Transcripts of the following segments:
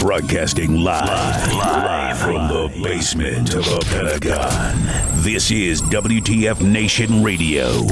Broadcasting live from the basement of the Pentagon. This is WTF Nation Radio.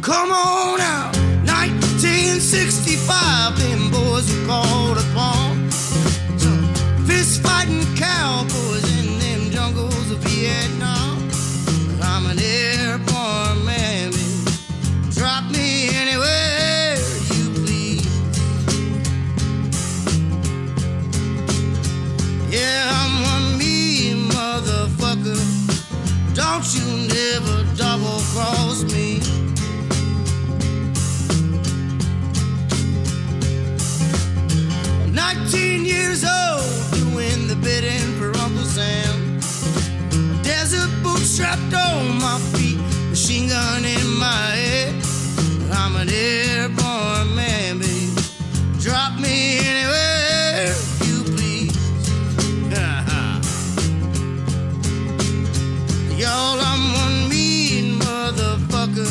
Come on out, 1965, them boys were called upon. Some fist-fighting cowboys in them jungles of Vietnam. I'm an airborne man, baby. Drop me anywhere you please. Yeah, I'm one mean motherfucker. Don't you never double-cross me. 19 years old, doing the bidding for Uncle Sam. Desert boots strapped on my feet, machine gun in my head. I'm an airborne man, baby. Drop me anywhere you please. Y'all, I'm one mean motherfucker.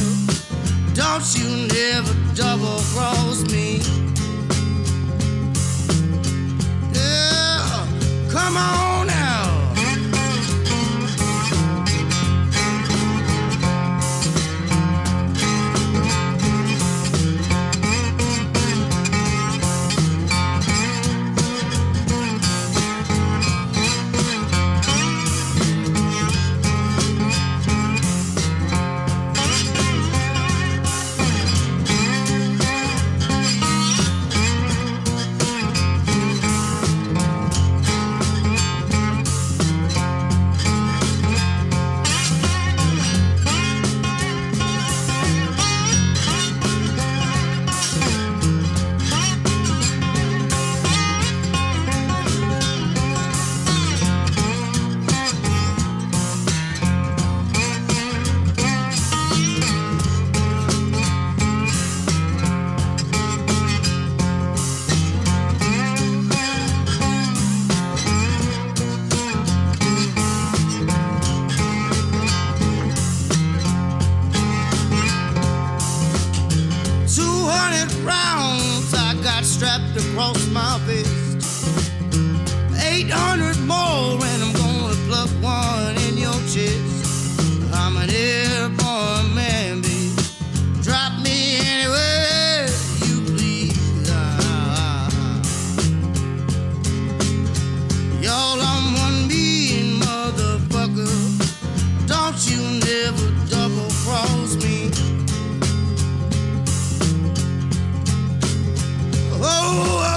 Don't you never double cross me. Come on now. Strapped across my vest, 800 more, and I'm gonna pluck one in your chest. I'm an airborne man, baby. Drop me anywhere you please. Y'all, I'm one mean motherfucker. Don't you never double cross me. Oh, oh, oh,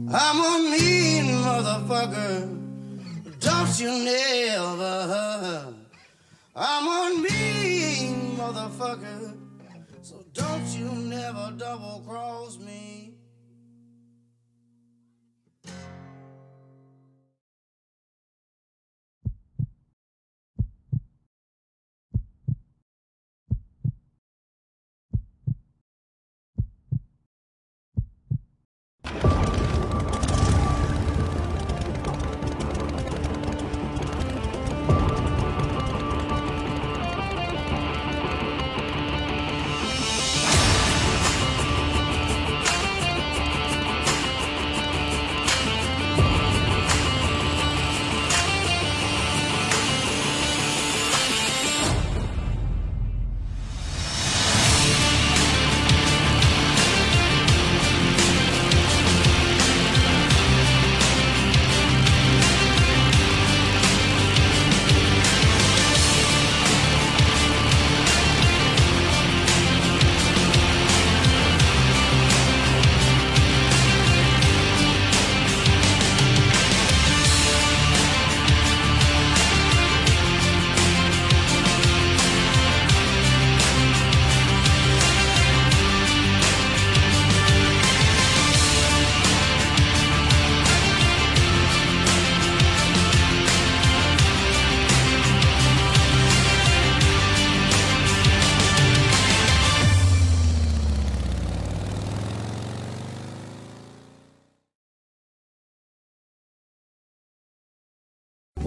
I'm a mean motherfucker. Don't you never. I'm a mean motherfucker. So don't you never double cross me.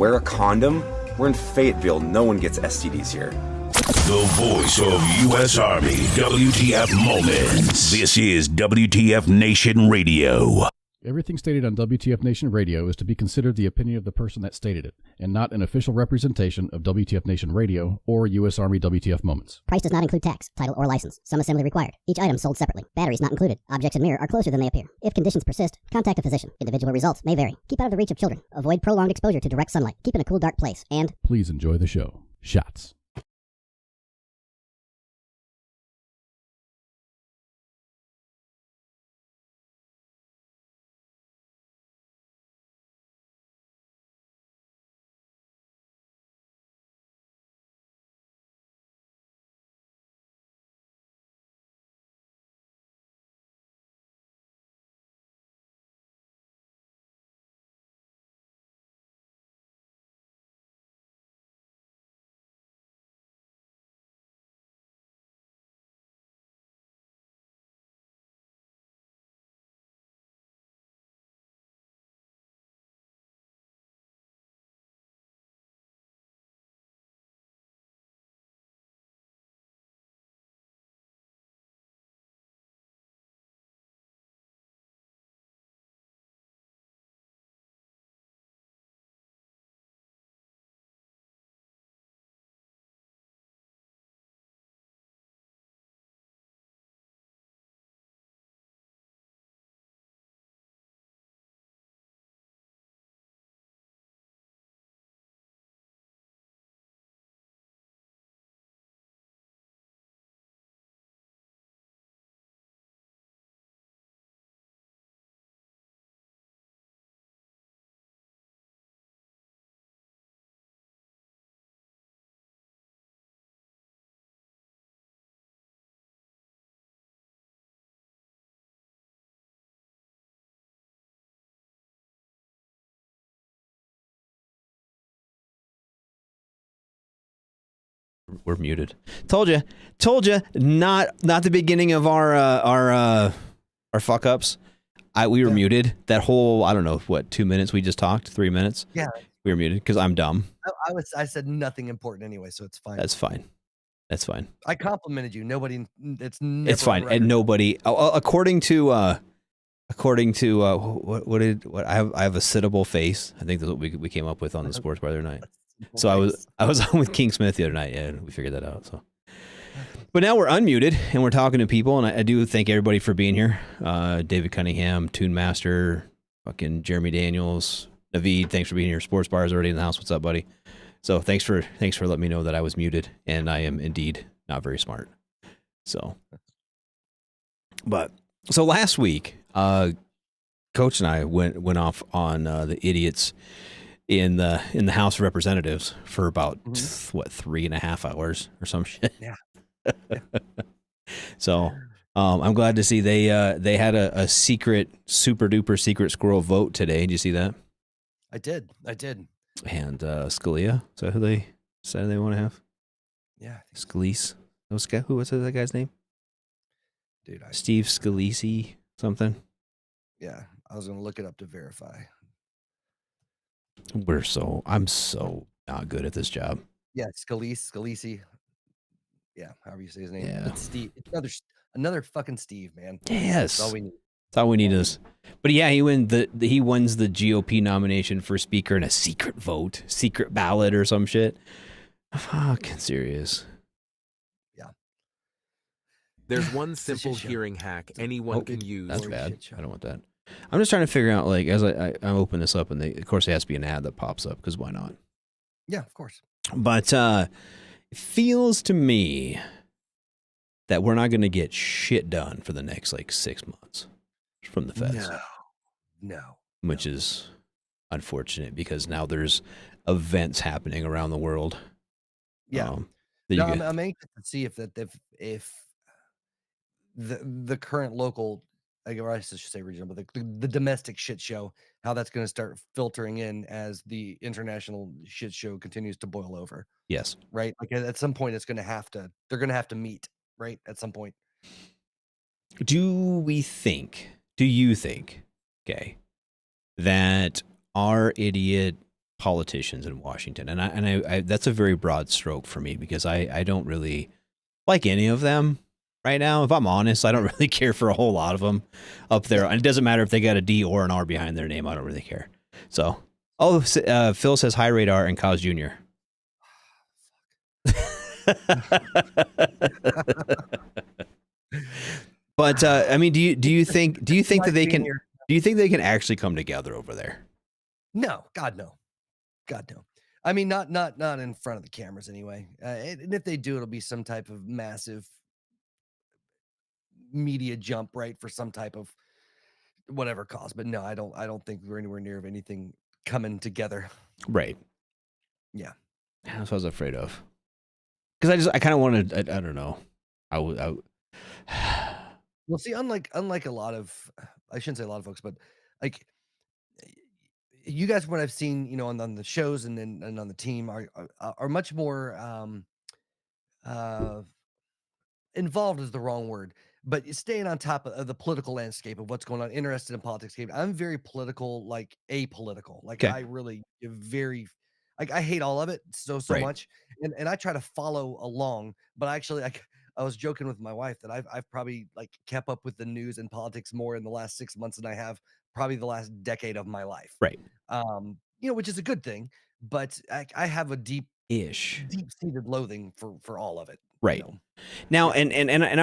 Wear a condom. We're in Fayetteville. No one gets STDs here. The voice of U.S. Army, WTF Moments. This is WTF Nation Radio. Everything stated on WTF Nation Radio is to be considered the opinion of the person that stated it, and not an official representation of WTF Nation Radio or U.S. Army WTF Moments. Price does not include tax, title, or license. Some assembly required. Each item sold separately. Batteries not included. Objects in mirror are closer than they appear. If conditions persist, contact a physician. Individual results may vary. Keep out of the reach of children. Avoid prolonged exposure to direct sunlight. Keep in a cool, dark place. And please enjoy the show. Shots. We're muted. Told you. Not the beginning of our fuck ups. We were muted. That whole, I don't know, 2 minutes we just talked, 3 minutes. Yeah, we were muted because I'm dumb. I said nothing important anyway, so it's fine. That's fine. I complimented you. Nobody. It's fine. And nobody. According to what I have a sittable face. I think that's what we came up with on the sports bar the other night. So I was on with King Smith the other night. Yeah, we figured that out. So, but now we're unmuted and we're talking to people, and I do thank everybody for being here. David Cunningham, Tune Master, fucking Jeremy Daniels, Naveed. Thanks for being here. Sports Bar is already in the house. What's up, buddy? So thanks for letting me know that I was muted, and I am indeed not very smart. So, so last week, Coach and I went off on the idiots in the House of Representatives for about 3.5 hours or some shit. Yeah. So I'm glad to see they had a secret, super duper secret squirrel vote today. Did you see that? I did. And Scalia, is that who they said they want to have? Yeah. Scalise. What's that guy's name? Dude, Steve Scalise something. Yeah, I was gonna look it up to verify. I'm so not good at this job. Yeah, Scalise. Yeah, however you say his name. Yeah. It's Steve. It's another fucking Steve, man. Yes. That's all we need. That's all we need is. But yeah, he wins the GOP nomination for speaker in a secret vote, secret ballot or some shit. Fucking serious. Yeah. There's one simple hearing hack anyone can use. That's bad. I don't want that. I'm just trying to figure out, like, as I open this up, and of course, there has to be an ad that pops up, because why not? Yeah, of course. But it feels to me that we're not going to get shit done for the next, 6 months from the feds. No. Which is unfortunate, because now there's events happening around the world. Yeah. I'm anxious to see if the current local, I guess I should say regional, but the domestic shit show, how that's going to start filtering in as the international shit show continues to boil over. Yes. Right. Like at some point, they're going to have to meet, right? At some point. Do you think, okay, that our idiot politicians in Washington, and I that's a very broad stroke for me because I don't really like any of them right now. If I'm honest, I don't really care for a whole lot of them up there. And it doesn't matter if they got a D or an R behind their name. I don't really care. So, Phil says hi radar and Cos Jr. But I mean, do you think that they can? Do you think they can actually come together over there? No, God no. I mean, not in front of the cameras anyway. And if they do, it'll be some type of massive media jump, right, for some type of whatever cause. But no, I don't think we're anywhere near of anything coming together. Right. Yeah. That's what I was afraid of. Because I kind of wanted. I don't know. Well, see, unlike a lot of, I shouldn't say a lot of folks, but like you guys, what I've seen, you know, on the shows and on the team are much more involved is the wrong word, but staying on top of the political landscape of what's going on, interested in politics. I'm very political, like apolitical. Like I really very, like I hate all of it so Right. much, and I try to follow along. But actually, I was joking with my wife that I've probably like kept up with the news and politics more in the last 6 months than I have probably the last decade of my life. Right. You know, which is a good thing, but I have a deep-seated loathing for all of it. Right. You know? Now, and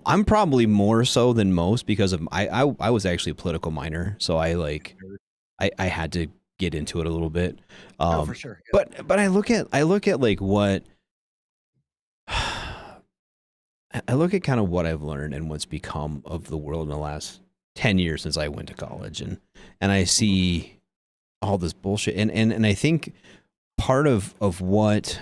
I'm probably more so than most because of I was actually a political minor, so I had to get into it a little bit. Oh, for sure. Yeah. But I look at like what I look at kind of what I've learned and what's become of the world in the last 10 years since I went to college, and I see all this bullshit, and I think part of what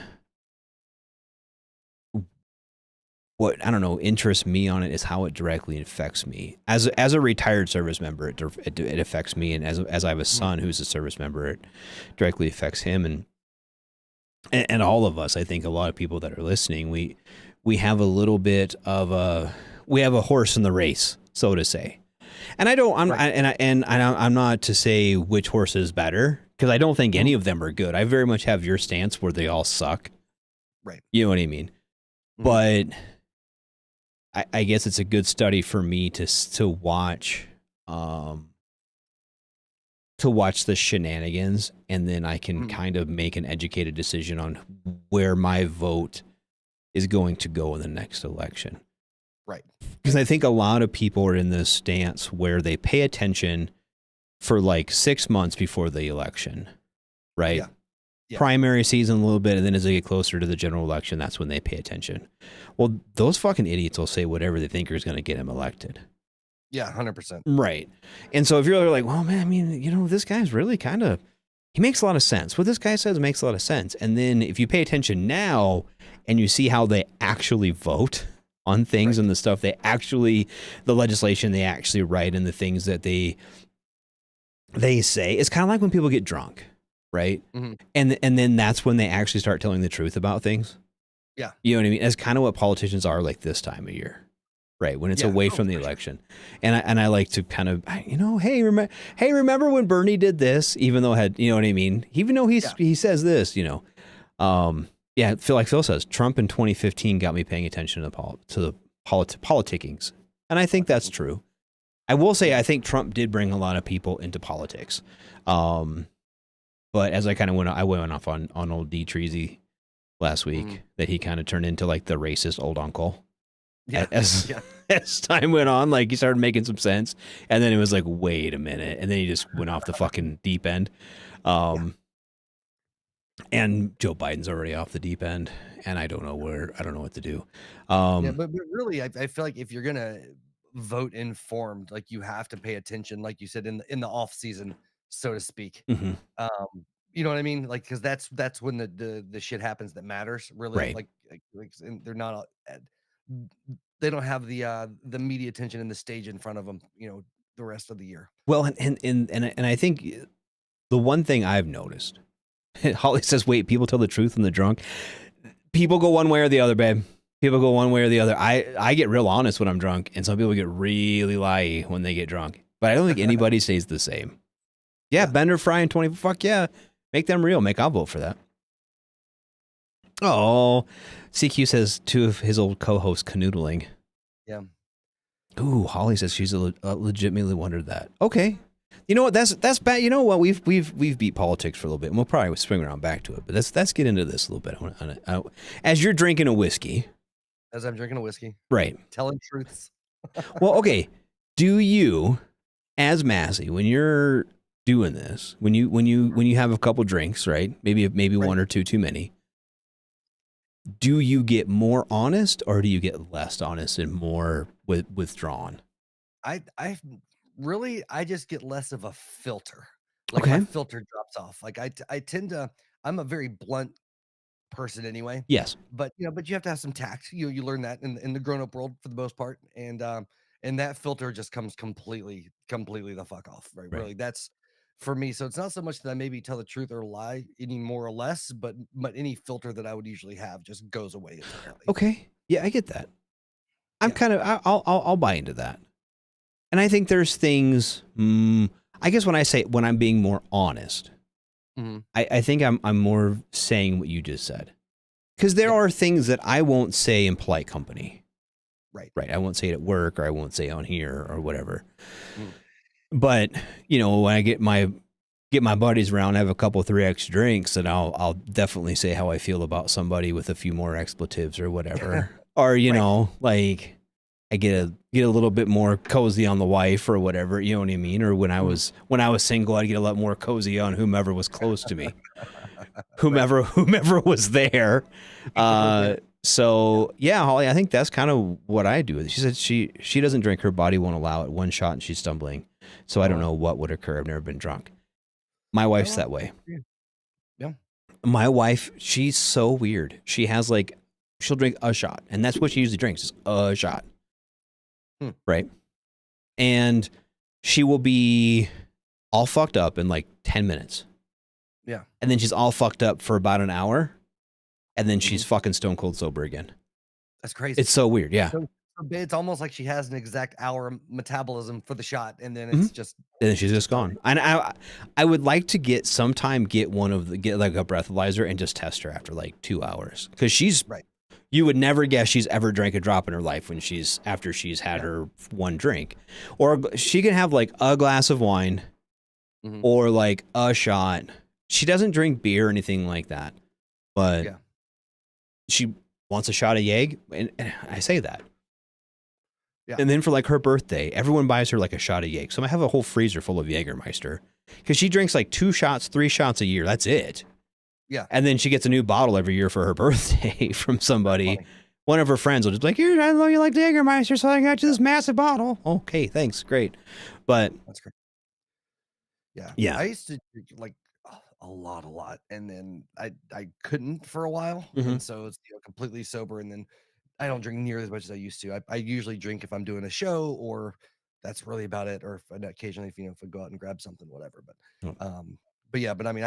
I don't know interests me on it is how it directly affects me as a retired service member. It affects me, and as I have a son who's a service member, it directly affects him, and all of us. I think a lot of people that are listening, we have a little bit of we have a horse in the race, so to say. And I'm not to say which horse is better, because I don't think any of them are good. I very much have your stance where they all suck. Right. You know what I mean? But I guess it's a good study for me to watch the shenanigans, and then I can kind of make an educated decision on where my vote is going to go in the next election. Right. Because I think a lot of people are in this stance where they pay attention for like 6 months before the election, right? Yeah. Primary season a little bit, and then as they get closer to the general election, that's when they pay attention. Well, those fucking idiots will say whatever they think is going to get them elected. Yeah, 100%. Right. And so if you're like, well, man, I mean, you know, this guy's really he makes a lot of sense. What this guy says makes a lot of sense. And then if you pay attention now and you see how they actually vote on things, and the stuff the legislation they actually write, and the things that they say, it's kind of like when people get drunk, right? Mm-hmm. And then that's when they actually start telling the truth about things. Yeah. You know what I mean? That's kind of what politicians are like this time of year, right? When it's away from the election. Sure. And I like to kind of, you know, hey, remember when Bernie did this, even though you know what I mean? Even though he says this, you know, yeah, like Phil says, Trump in 2015 got me paying attention to the politickings. And I think that's true. I will say I think Trump did bring a lot of people into politics. But as I kind of went off on old D. Treasy last week, that he kind of turned into like the racist old uncle. Yeah. As time went on, like he started making some sense. And then it was like, wait a minute. And then he just went off the fucking deep end. And Joe Biden's already off the deep end, and I don't know what to do. But really, I feel like if you're gonna vote informed, like you have to pay attention, like you said, in the off season, so to speak. Mm-hmm. You know what I mean? Like, because that's when the shit happens that matters, really. Right. Like they're not, they don't have the media attention and the stage in front of them, you know, the rest of the year. Well, and I think the one thing I've noticed. Holly says, wait, people tell the truth when they're drunk. People go one way or the other, babe. People go one way or the other. I get real honest when I'm drunk, and some people get really lie when they get drunk. But I don't think anybody stays the same. Yeah, Bender Fry and 20. Fuck yeah. Make them real. I'll vote for that. Oh, CQ says 2 of his old co-hosts canoodling. Yeah. Ooh, Holly says she's legitimately wondered that. Okay. You know what? That's bad. You know what? We've beat politics for a little bit, and we'll probably swing around back to it. But let's get into this a little bit. As you're drinking a whiskey. As I'm drinking a whiskey. Right. Telling truths. Well, okay. Do you, as Massey, when you're doing this, when you have a couple drinks, right? Maybe right. 1 or 2 too many. Do you get more honest, or do you get less honest and more withdrawn? I just get less of a filter. Like okay. My filter drops off. Like I tend to. I'm a very blunt person anyway. Yes. But you have to have some tact. You learn that in the grown up world for the most part, and that filter just comes completely the fuck off. Right. Really, that's for me. So it's not so much that I maybe tell the truth or lie any more or less, but any filter that I would usually have just goes away entirely. Okay. Yeah, I get that. I'm kind of I'll buy into that. And I think there's things. I guess when I'm being more honest, I think I'm more saying what you just said, because there are things that I won't say in polite company. Right. I won't say it at work, or I won't say on here or whatever. But when I get my buddies around, have a couple 3x drinks, and I'll definitely say how I feel about somebody with a few more expletives or whatever. Or like I get a little bit more cozy on the wife or whatever, you know what I mean? Or when I was single, I'd get a lot more cozy on whomever was close to me. whomever was there. So yeah, Holly, I think that's kind of what I do. She said she doesn't drink. Her body won't allow it. 1 shot and she's stumbling. So I don't know what would occur. I've never been drunk. My wife's that way. Yeah. My wife, she's so weird. She has she'll drink a shot, and that's what she usually drinks, is a shot. Right. And she will be all fucked up in 10 minutes. Yeah. And then she's all fucked up for about an hour. And then she's fucking stone cold sober again. That's crazy. It's so weird. Yeah. So it's almost like she has an exact hour metabolism for the shot, and then it's just. And then she's just gone. And I would like to get a breathalyzer and just test her after 2 hours, because she's right. You would never guess she's ever drank a drop in her life after she's had her 1 drink, or she can have a glass of wine, or a shot. She doesn't drink beer or anything like that, but she wants a shot of Jäg, and I say that. Yeah. And then for her birthday, everyone buys her a shot of Jäg. So I have a whole freezer full of Jägermeister, because she drinks 2 shots, 3 shots a year. That's it. Yeah. And then she gets a new bottle every year for her birthday from somebody. One of her friends will just be like, "Here, I know you like Jägermeister, so I got you this massive bottle." Okay, thanks. Great. But that's great. Yeah. Yeah. I used to drink a lot. And then I couldn't for a while. And so it's completely sober. And then I don't drink nearly as much as I used to. I usually drink if I'm doing a show, or that's really about it. Or occasionally, if I go out and grab something, whatever. But yeah, I mean,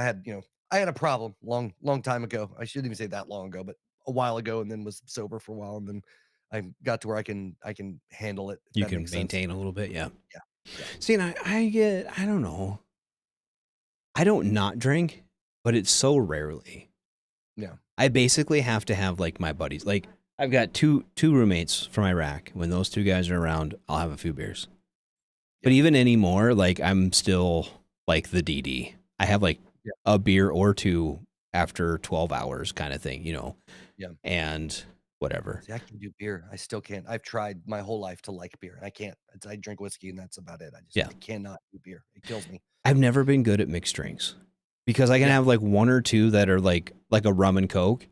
I had a problem long time ago. I shouldn't even say that long ago, but a while ago, and then was sober for a while, and then I got to where I can handle it. You can maintain a little bit, yeah. Yeah. See, and I don't know. I don't not drink, but it's so rarely. Yeah. I basically have to have my buddies. I've got two roommates from Iraq. When those 2 guys are around, I'll have a few beers. Yeah. But even anymore, I'm still the DD. I have a beer or 2 after 12 hours kind of thing, Yeah. And whatever. See, I can do beer. I still can't. I've tried my whole life to like beer, and I can't. I drink whiskey, and that's about it. I cannot do beer. It kills me. I've never been good at mixed drinks, because I can have 1 or 2 that are like a rum and Coke,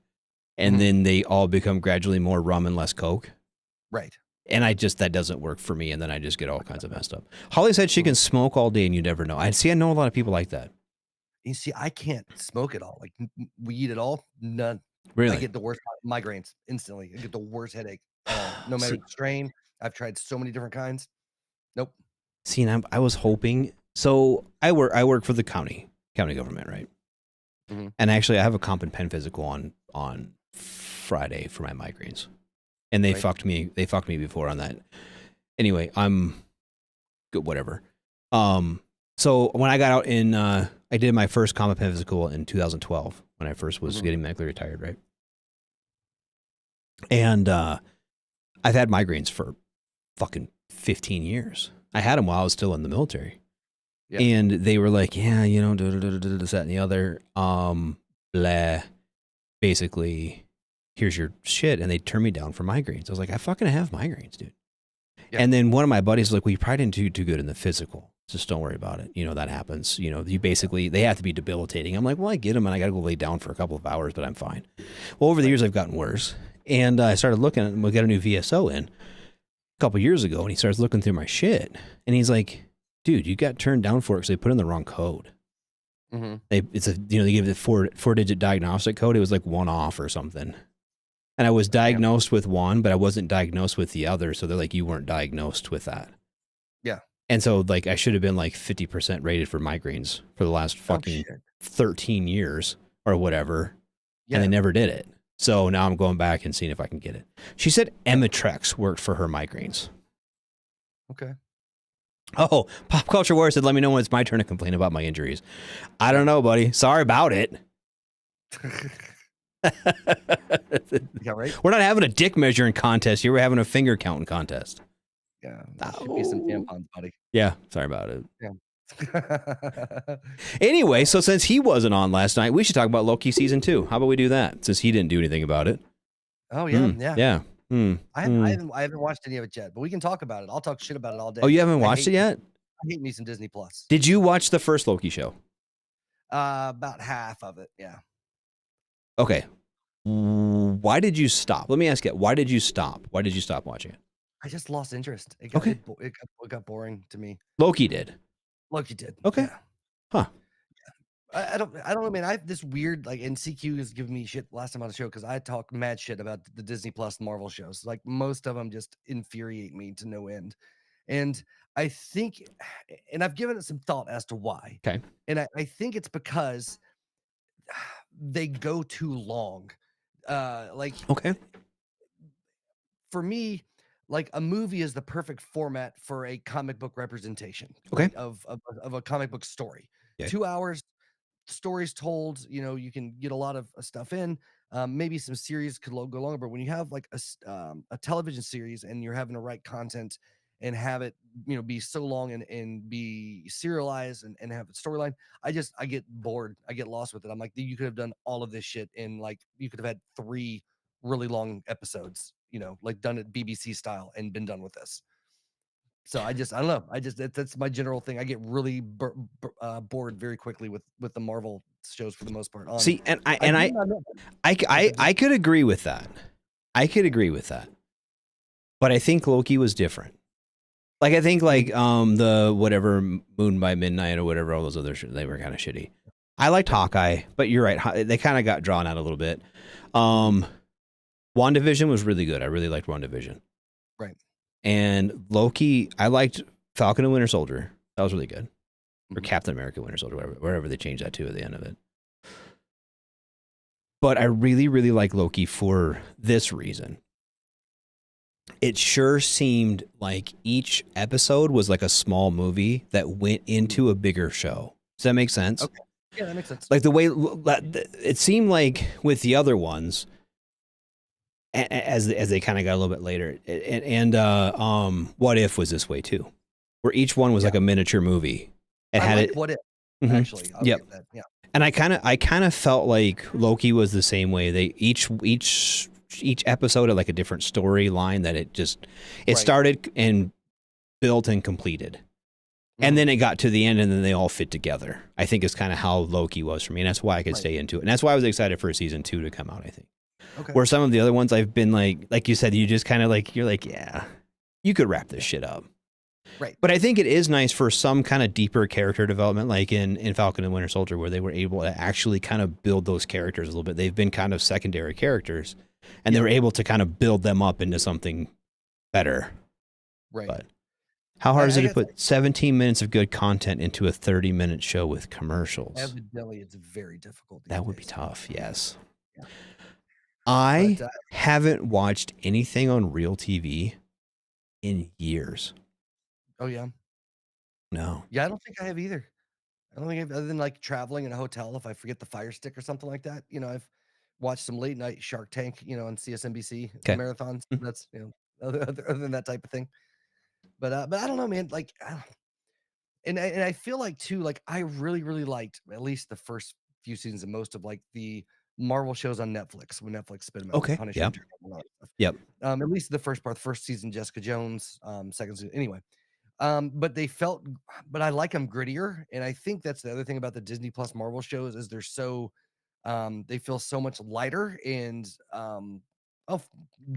and then they all become gradually more rum and less Coke. Right. And that doesn't work for me, and then I just get all kinds of messed up. Holly said she can smoke all day, and you never know. I know a lot of people like that. You see, I can't smoke at all. Weed at all, none. Really? I get the worst migraines instantly. I get the worst headache. No matter the strain. I've tried so many different kinds. Nope. See, and I was hoping. So I work for the county government, right? And actually, I have a comp and pen physical on Friday for my migraines, and they fucked me. They fucked me before on that. Anyway, I'm good. Whatever. So when I got out I I did my first combat physical in 2012 when I first was getting medically retired, right? And I've had migraines for fucking 15 years. I had them while I was still in the military. Yeah. And they were like, yeah, you know, this, that, and the other. Blah. Basically, here's your shit. And they turned me down for migraines. I was like, I fucking have migraines, dude. Yeah. And then one of my buddies was like, well, you probably didn't do too good in the physical. Just don't worry about it. You know, that happens. You know, they have to be debilitating. I'm like, well, I get them and I got to go lay down for a couple of hours, but I'm fine. Well, over the years, I've gotten worse. And I started looking at, we got a new VSO in a couple of years ago, and he starts looking through my shit. And he's like, dude, you got turned down for it because they put in the wrong code. They gave the four-digit diagnostic code. It was like one off or something. And I was diagnosed with one, but I wasn't diagnosed with the other. So they're like, you weren't diagnosed with that. Yeah. And so like, I should have been like 50% rated for migraines for the last fucking 13 years or whatever. Yeah. And they never did it. So now I'm going back and seeing if I can get it. She said Emitrex worked for her migraines. Okay. Oh, Pop Culture War said, let me know when it's my turn to complain about my injuries. I don't know, buddy. Sorry about it. Yeah, right? We're not having a dick measuring contest here. We're having a finger counting contest. Yeah. There should be some tampons, buddy. Yeah. Sorry about it. Yeah. Anyway, so since he wasn't on last night, we should talk about Loki season 2. How about we do that? Since he didn't do anything about it. Oh, yeah. Yeah. I haven't watched any of it yet, but we can talk about it. I'll talk shit about it all day. Oh, you haven't watched it yet? I hate me some Disney Plus. Did you watch the first Loki show? About half of it, yeah. Okay. Why did you stop? Let me ask you, why did you stop? Why did you stop watching it? I just lost interest. It got boring to me. Loki did. Loki did. Okay. Yeah. Huh. I don't know, man. I have this weird, like, and CQ is giving me shit last time on the show because I talk mad shit about the Disney Plus Marvel shows. Like, most of them just infuriate me to no end. And I think, and I've given it some thought as to why. Okay. And I think it's because they go too long. Okay. For me, like, a movie is the perfect format for a comic book representation. Okay. Right, of a comic book story. Yeah. 2 hours. Stories told, you know, you can get a lot of stuff in. Maybe some series could go longer, but when you have like a television series and you're having to write content and have it, you know, be so long and be serialized and have a storyline, I get bored. I get lost with it. I'm like, you could have done all of this shit in, like, you could have had 3 really long episodes, you know, like done it BBC style and been done with this. So I don't know. That's my general thing. I get really bored very quickly with the Marvel shows for the most part. See, and I could agree with that. But I think Loki was different. Like, I think like the whatever Moon by Midnight or whatever, all those other they were kind of shitty. I liked Hawkeye, but you're right. They kind of got drawn out a little bit. WandaVision was really good. I really liked WandaVision. Right. And Loki, I liked Falcon and Winter Soldier. That was really good. Or Captain America, Winter Soldier, wherever they changed that to at the end of it. But I really, really like Loki for this reason. It sure seemed like each episode was like a small movie that went into a bigger show. Does that make sense? Okay. Yeah, that makes sense. Like the way it seemed like with the other ones, as they kind of got a little bit later, and What If was this way too, where each one was like a miniature movie. It had it. What If? Actually, yep. Yeah. And I kind of felt like Loki was the same way. They each episode had like a different storyline that it started and built and completed. And then it got to the end and then they all fit together. I think is kind of how Loki was for me. And that's why I could stay into it. And that's why I was excited for season 2 to come out, I think. Okay. Where some of the other ones I've been like you said, you just kind of like, you're like, yeah, you could wrap this shit up. Right. But I think it is nice for some kind of deeper character development, like in Falcon and Winter Soldier, where they were able to actually kind of build those characters a little bit. They've been kind of secondary characters and they were able to kind of build them up into something better. Right. But how hard is it to put 17 minutes of good content into a 30-minute show with commercials? Evidently, it's very difficult. That would be tough, yes. Yeah. I haven't watched anything on real TV in years. Oh, yeah? No. Yeah, I don't think I have either. I don't think other than like traveling in a hotel, if I forget the Fire Stick or something like that, I've watched some late night Shark Tank, on CSNBC marathons. That's other than that type of thing. But I don't know, man. Like, and I feel like too, like I really really liked at least the first few seasons and most of like the Marvel shows on Netflix when Netflix spit them out. Okay. Punisher, Yep. and all that stuff. Yep. At least the first part, the first season, Jessica Jones, second season, anyway. But I like them grittier, and I think that's the other thing about the Disney Plus Marvel shows is they're so, they feel so much lighter and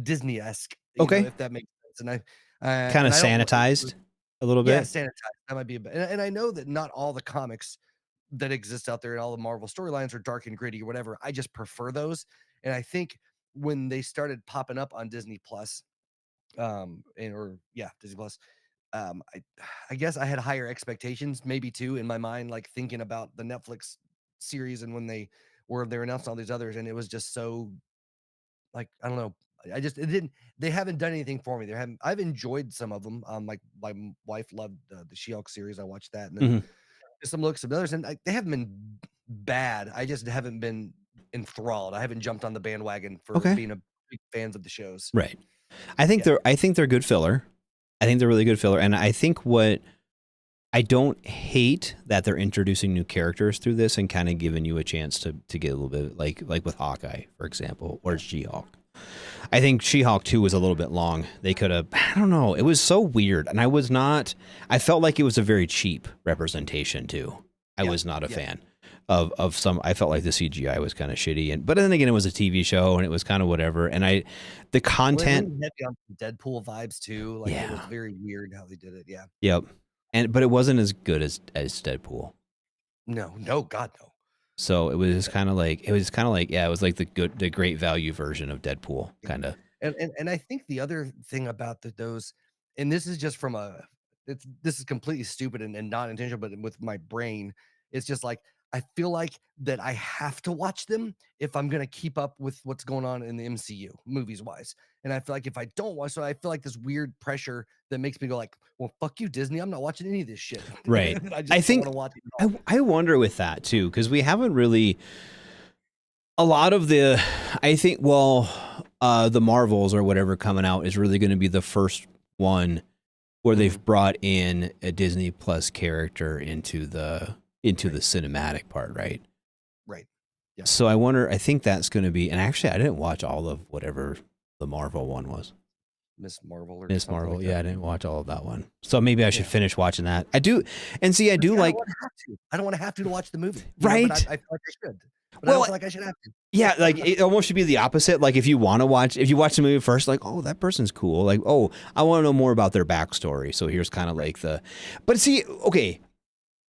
Disney-esque. Okay. If that makes sense. And kind of sanitized a little bit. Yeah, sanitized. That might be a bit. And I know that not all the comics that exist out there and all the Marvel storylines are dark and gritty or whatever. I just prefer those. And I think when they started popping up on Disney Plus, Disney Plus, I guess I had higher expectations, maybe too, in my mind, like thinking about the Netflix series and when they announced all these others, and it was just so, like, I don't know. They haven't done anything for me. I've enjoyed some of them. Like my wife loved the She-Hulk series. I watched that, and then some looks of others, and they haven't been bad. I just haven't been enthralled. I haven't jumped on the bandwagon for being a big fans of the shows. Right. I think they're good filler. I think they're really good filler, and I think what I don't hate that they're introducing new characters through this and kind of giving you a chance to get a little bit like with Hawkeye, for example, or She-Hulk. I think She-Hulk 2 was a little bit long. They could have, I don't know. It was so weird. And I felt like it was a very cheap representation too. I was not a fan of some, I felt like the CGI was kind of shitty. But then again, it was a TV show and it was kind of whatever. And the content. Well, heavy on Deadpool vibes too. Like it was very weird how they did it. Yeah. Yep. But it wasn't as good as Deadpool. No, God, no. So it was kind of like, it was like the great value version of Deadpool, kind of. And I think the other thing about those, and this is just from this is completely stupid and not intentional, but with my brain, it's just like, I feel like that I have to watch them if I'm going to keep up with what's going on in the MCU movies wise. And I feel like if I don't watch, so I feel like this weird pressure that makes me go like, well, fuck you, Disney. I'm not watching any of this shit. Right. I think watch it. I wonder with that too, because we haven't really a lot of the Marvels or whatever coming out is really going to be the first one where they've brought in a Disney Plus character into the cinematic part, right? Right. Yeah. So I think that's going to be, and actually I didn't watch all of whatever the Marvel one was. Miss Marvel. Like I didn't watch all of that one. So maybe I should finish watching that. I do. And see, I do like, I don't want to have to watch the movie. Right. But I feel like I should. But I don't feel like I should have to. Yeah, like it almost should be the opposite. Like if you watch the movie first, like, oh, that person's cool. Like, oh, I want to know more about their backstory. So here's kind of like but see, okay.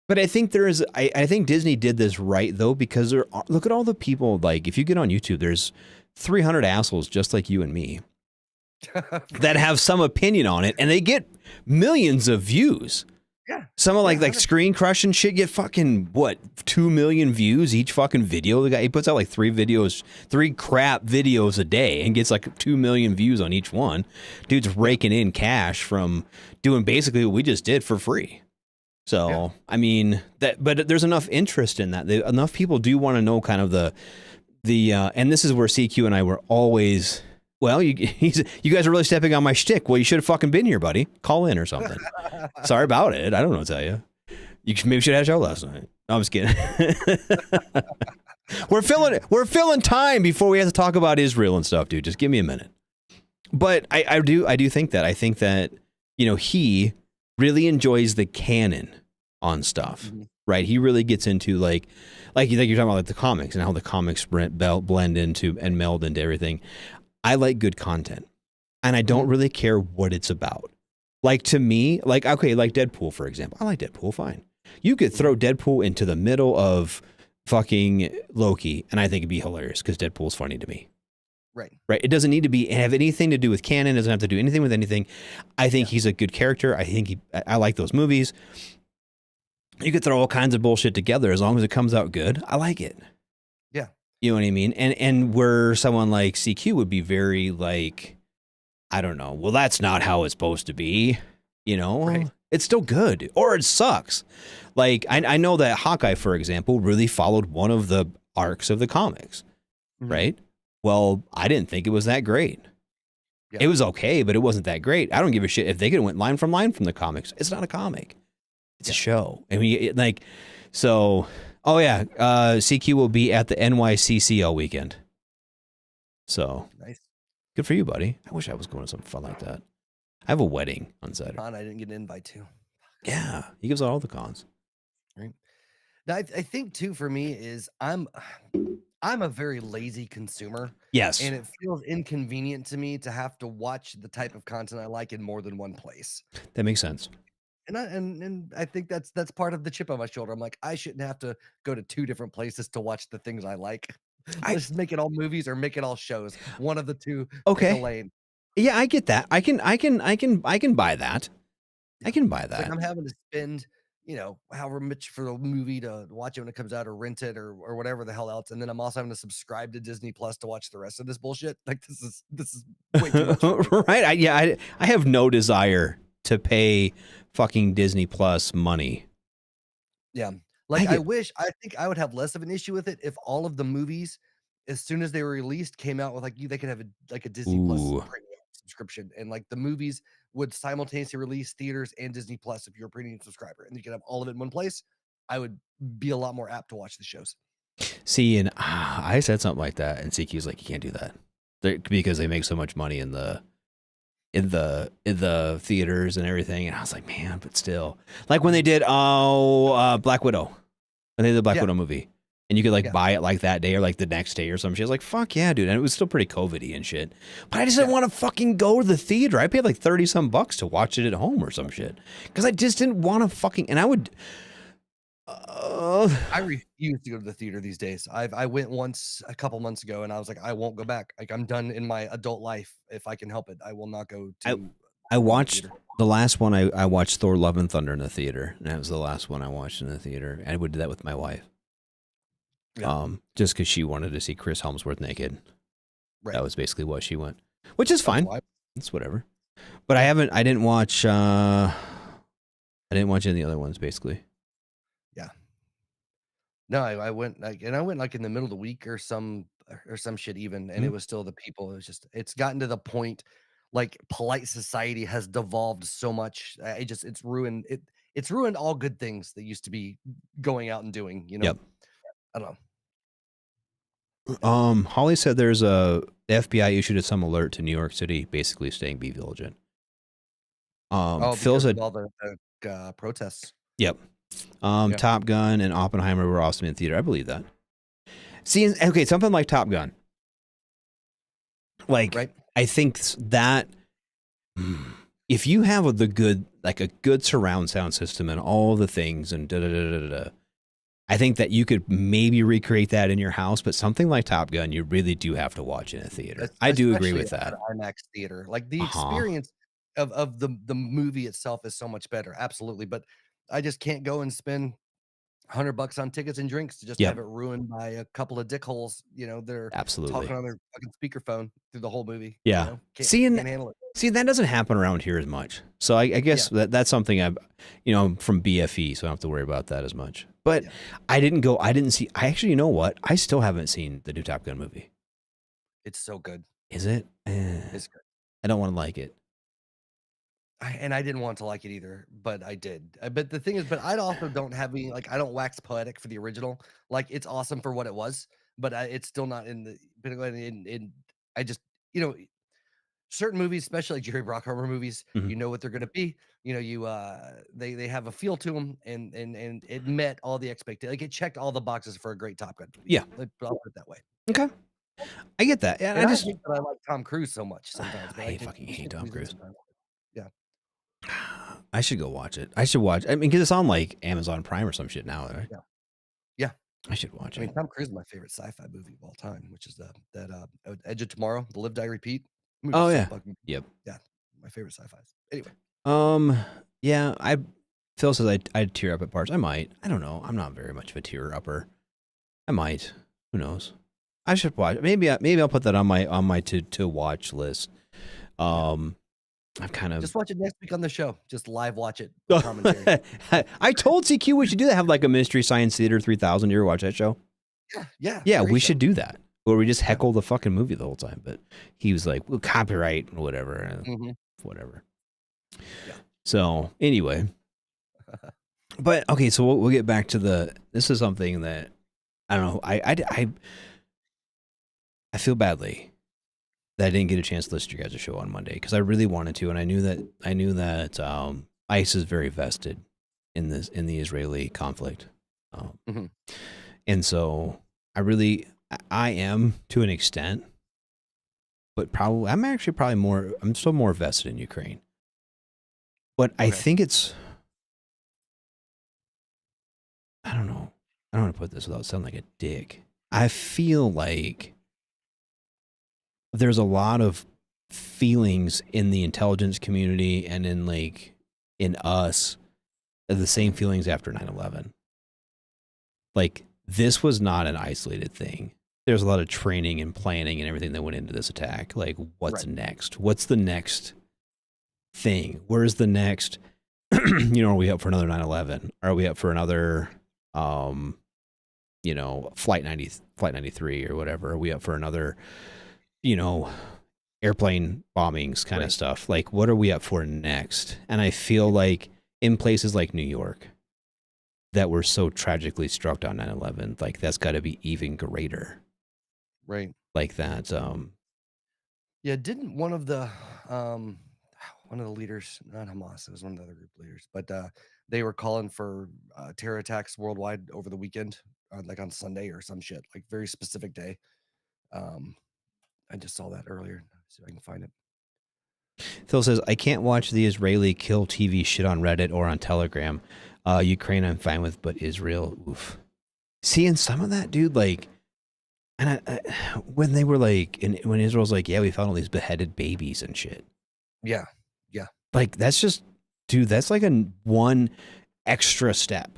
But I think I think Disney did this right though, because look at all the people, like if you get on YouTube, there's 300 assholes just like you and me that have some opinion on it, and they get millions of views. Yeah. Some of like Screen Crush and shit get fucking 2 million views each fucking video. The guy, he puts out like 3 crap videos a day and gets like 2 million views on each one. Dude's raking in cash from doing basically what we just did for free. So, I mean, but there's enough interest in that. Enough people do want to know kind of the and this is where CQ and I were always, well, you guys are really stepping on my shtick. Well, you should have fucking been here, buddy. Call in or something. Sorry about it. I don't know what to tell you. You maybe should have had a show last night. No, I'm just kidding. We're filling time before we have to talk about Israel and stuff, dude. Just give me a minute. But I do think that. I think that, he really enjoys the canon on stuff, right? He really gets into like you're talking about like the comics and how the comics blend into and meld into everything. I like good content, and I don't really care what it's about. Like to me, like Deadpool, for example. I like Deadpool, fine. You could throw Deadpool into the middle of fucking Loki, and I think it'd be hilarious because Deadpool's funny to me. Right. It doesn't need to have anything to do with canon. It doesn't have to do anything with anything. I think he's a good character. I like those movies. You could throw all kinds of bullshit together as long as it comes out good. I like it. Yeah. You know what I mean? And where someone like CQ would be very like, I don't know. Well, that's not how it's supposed to be. Right. It's still good, or it sucks. Like, I know that Hawkeye, for example, really followed one of the arcs of the comics, right? Well, I didn't think it was that great. Yeah. It was okay, but it wasn't that great. I don't give a shit if they could have went line from the comics. It's not a comic. It's a show. I mean, so, CQ will be at the NYCC all weekend. So, nice. Good for you, buddy. I wish I was going to something fun like that. I have a wedding on Saturday. I didn't get an invite to. Yeah, he gives out all the cons. Right. Now, I think too for me is I'm a very lazy consumer. Yes. And it feels inconvenient to me to have to watch the type of content I like in more than one place. That makes sense. And I think that's part of the chip on my shoulder. I'm like, I shouldn't have to go to 2 different places to watch the things I like. Just make it all movies or make it all shows. One of the two. Okay. Pick a lane. Yeah, I get that. I can buy that. I can buy that. Like I'm having to spend, however much for the movie to watch it when it comes out or rent it or whatever the hell else. And then I'm also having to subscribe to Disney Plus to watch the rest of this bullshit. Like this is way too much. Right. I have no desire to pay fucking Disney Plus money. Yeah. Like I think I would have less of an issue with it if all of the movies, as soon as they were released, came out with they could have a Disney Plus premium subscription, and like the movies would simultaneously release theaters and Disney Plus if you're a premium subscriber, and you could have all of it in one place. I would be a lot more apt to watch the shows. See, and I said something like that, and CQ's like, you can't do that because they make so much money in the theaters and everything. And I was like, man, but still, like when they did Black Widow, when they did the Black Widow movie, and you could buy it like that day or like the next day or some shit. I was like, fuck yeah, dude. And it was still pretty COVID-y and shit. But I just didn't want to fucking go to the theater. I paid like 30 some bucks to watch it at home or some shit. Because I just didn't want to fucking, and I would. I refuse to go to the theater these days. I went once a couple months ago and I was like, I won't go back. Like I'm done in my adult life. If I can help it, I will not go to. I watched the last one. I watched Thor: Love and Thunder in the theater, and that was the last one I watched in the theater. I would do that with my wife. Yeah. Just because she wanted to see Chris Hemsworth naked. Right. That was basically what she went, which is fine. It's whatever. But I didn't watch any of the other ones basically. Yeah. No, I went like in the middle of the week or some shit even, and it was still the people. It's gotten to the point like polite society has devolved so much. It's ruined it. It's ruined all good things that used to be going out and doing, Yep. I don't know. Holly said the FBI issued some alert to New York City, basically saying be vigilant. Phil said all the protests. Yep. Top Gun and Oppenheimer were awesome in theater. I believe that. See, okay, something like Top Gun. Like, right. I think that if you have a good surround sound system and all the things and I think that you could maybe recreate that in your house, but something like Top Gun, you really do have to watch in a theater. I do agree with that. IMAX theater, like the experience of the movie itself is so much better. Absolutely. But I just can't go and spend $100 on tickets and drinks to just have it ruined by a couple of dickholes, they're talking on their fucking speakerphone through the whole movie. Yeah. Can't handle it. See, that doesn't happen around here as much. So I guess that's something I'm from BFE, so I don't have to worry about that as much. But I didn't see, you know what? I still haven't seen the new Top Gun movie. It's so good. Is it? It's good. I don't want to like it. I didn't want to like it either, but I did. But the thing is, I also don't have any, I don't wax poetic for the original. Like, it's awesome for what it was, but it's still not I just, certain movies, especially like Jerry Bruckheimer movies, you know what they're going to be. They have a feel to them, and it met all the expectations. Like, it checked all the boxes for a great Top Gun movie. Yeah, I'll put it that way. Okay, I get that. Yeah, I think that I like Tom Cruise so much sometimes. I fucking hate Tom Cruise. Yeah, I should go watch it. I mean, because it's on like Amazon Prime or some shit now, right? Yeah. I should watch it. I mean, Tom Cruise is my favorite sci-fi movie of all time, which is that Edge of Tomorrow, The Live Die Repeat. Oh yeah. Yep. Yeah, my favorite sci-fis. Anyway. Yeah. Phil says I'd tear up at parts. I might. I don't know. I'm not very much of a tear upper. I might. Who knows? I should watch. Maybe I'll put that on my to watch list. I've kind of just watch it next week on the show. Just live watch it. Commentary. I told CQ we should do that. Have like a Mystery Science Theater 3000. You ever watch that show? Yeah. We should do that, where we just heckle the fucking movie the whole time. But he was like, "Well, copyright, whatever, whatever." Yeah. So anyway, but okay, so we'll get back to the. This is something that I don't know. I feel badly that I didn't get a chance to listen to your guys' show on Monday, because I really wanted to, and I knew that ICE is very vested in the Israeli conflict, and so I am to an extent, but I'm still more vested in Ukraine, but I think it's, I don't know. I don't want to put this without sounding like a dick. I feel like there's a lot of feelings in the intelligence community and in us, the same feelings after 9/11. Like, this was not an isolated thing. There's a lot of training and planning and everything that went into this attack. Like, what's next? What's the next thing? Where's the next, are we up for another 9/11? Are we up for another, Flight 93 or whatever? Are we up for another, airplane bombings kind of stuff? Like, what are we up for next? And I feel like in places like New York that were so tragically struck on 9/11, like, that's got to be even greater. Right. Like that. Yeah. Didn't one of the leaders, not Hamas, it was one of the other group leaders, but they were calling for terror attacks worldwide over the weekend, like on Sunday or some shit, like very specific day. I just saw that earlier. Let's see if I can find it. Phil says, I can't watch the Israeli kill TV shit on Reddit or on Telegram. Ukraine I'm fine with, but Israel, oof. Seeing some of that, dude, like, and when they were like, when Israel's like, yeah, we found all these beheaded babies and shit. Yeah. Like, that's just, dude, that's like one extra step.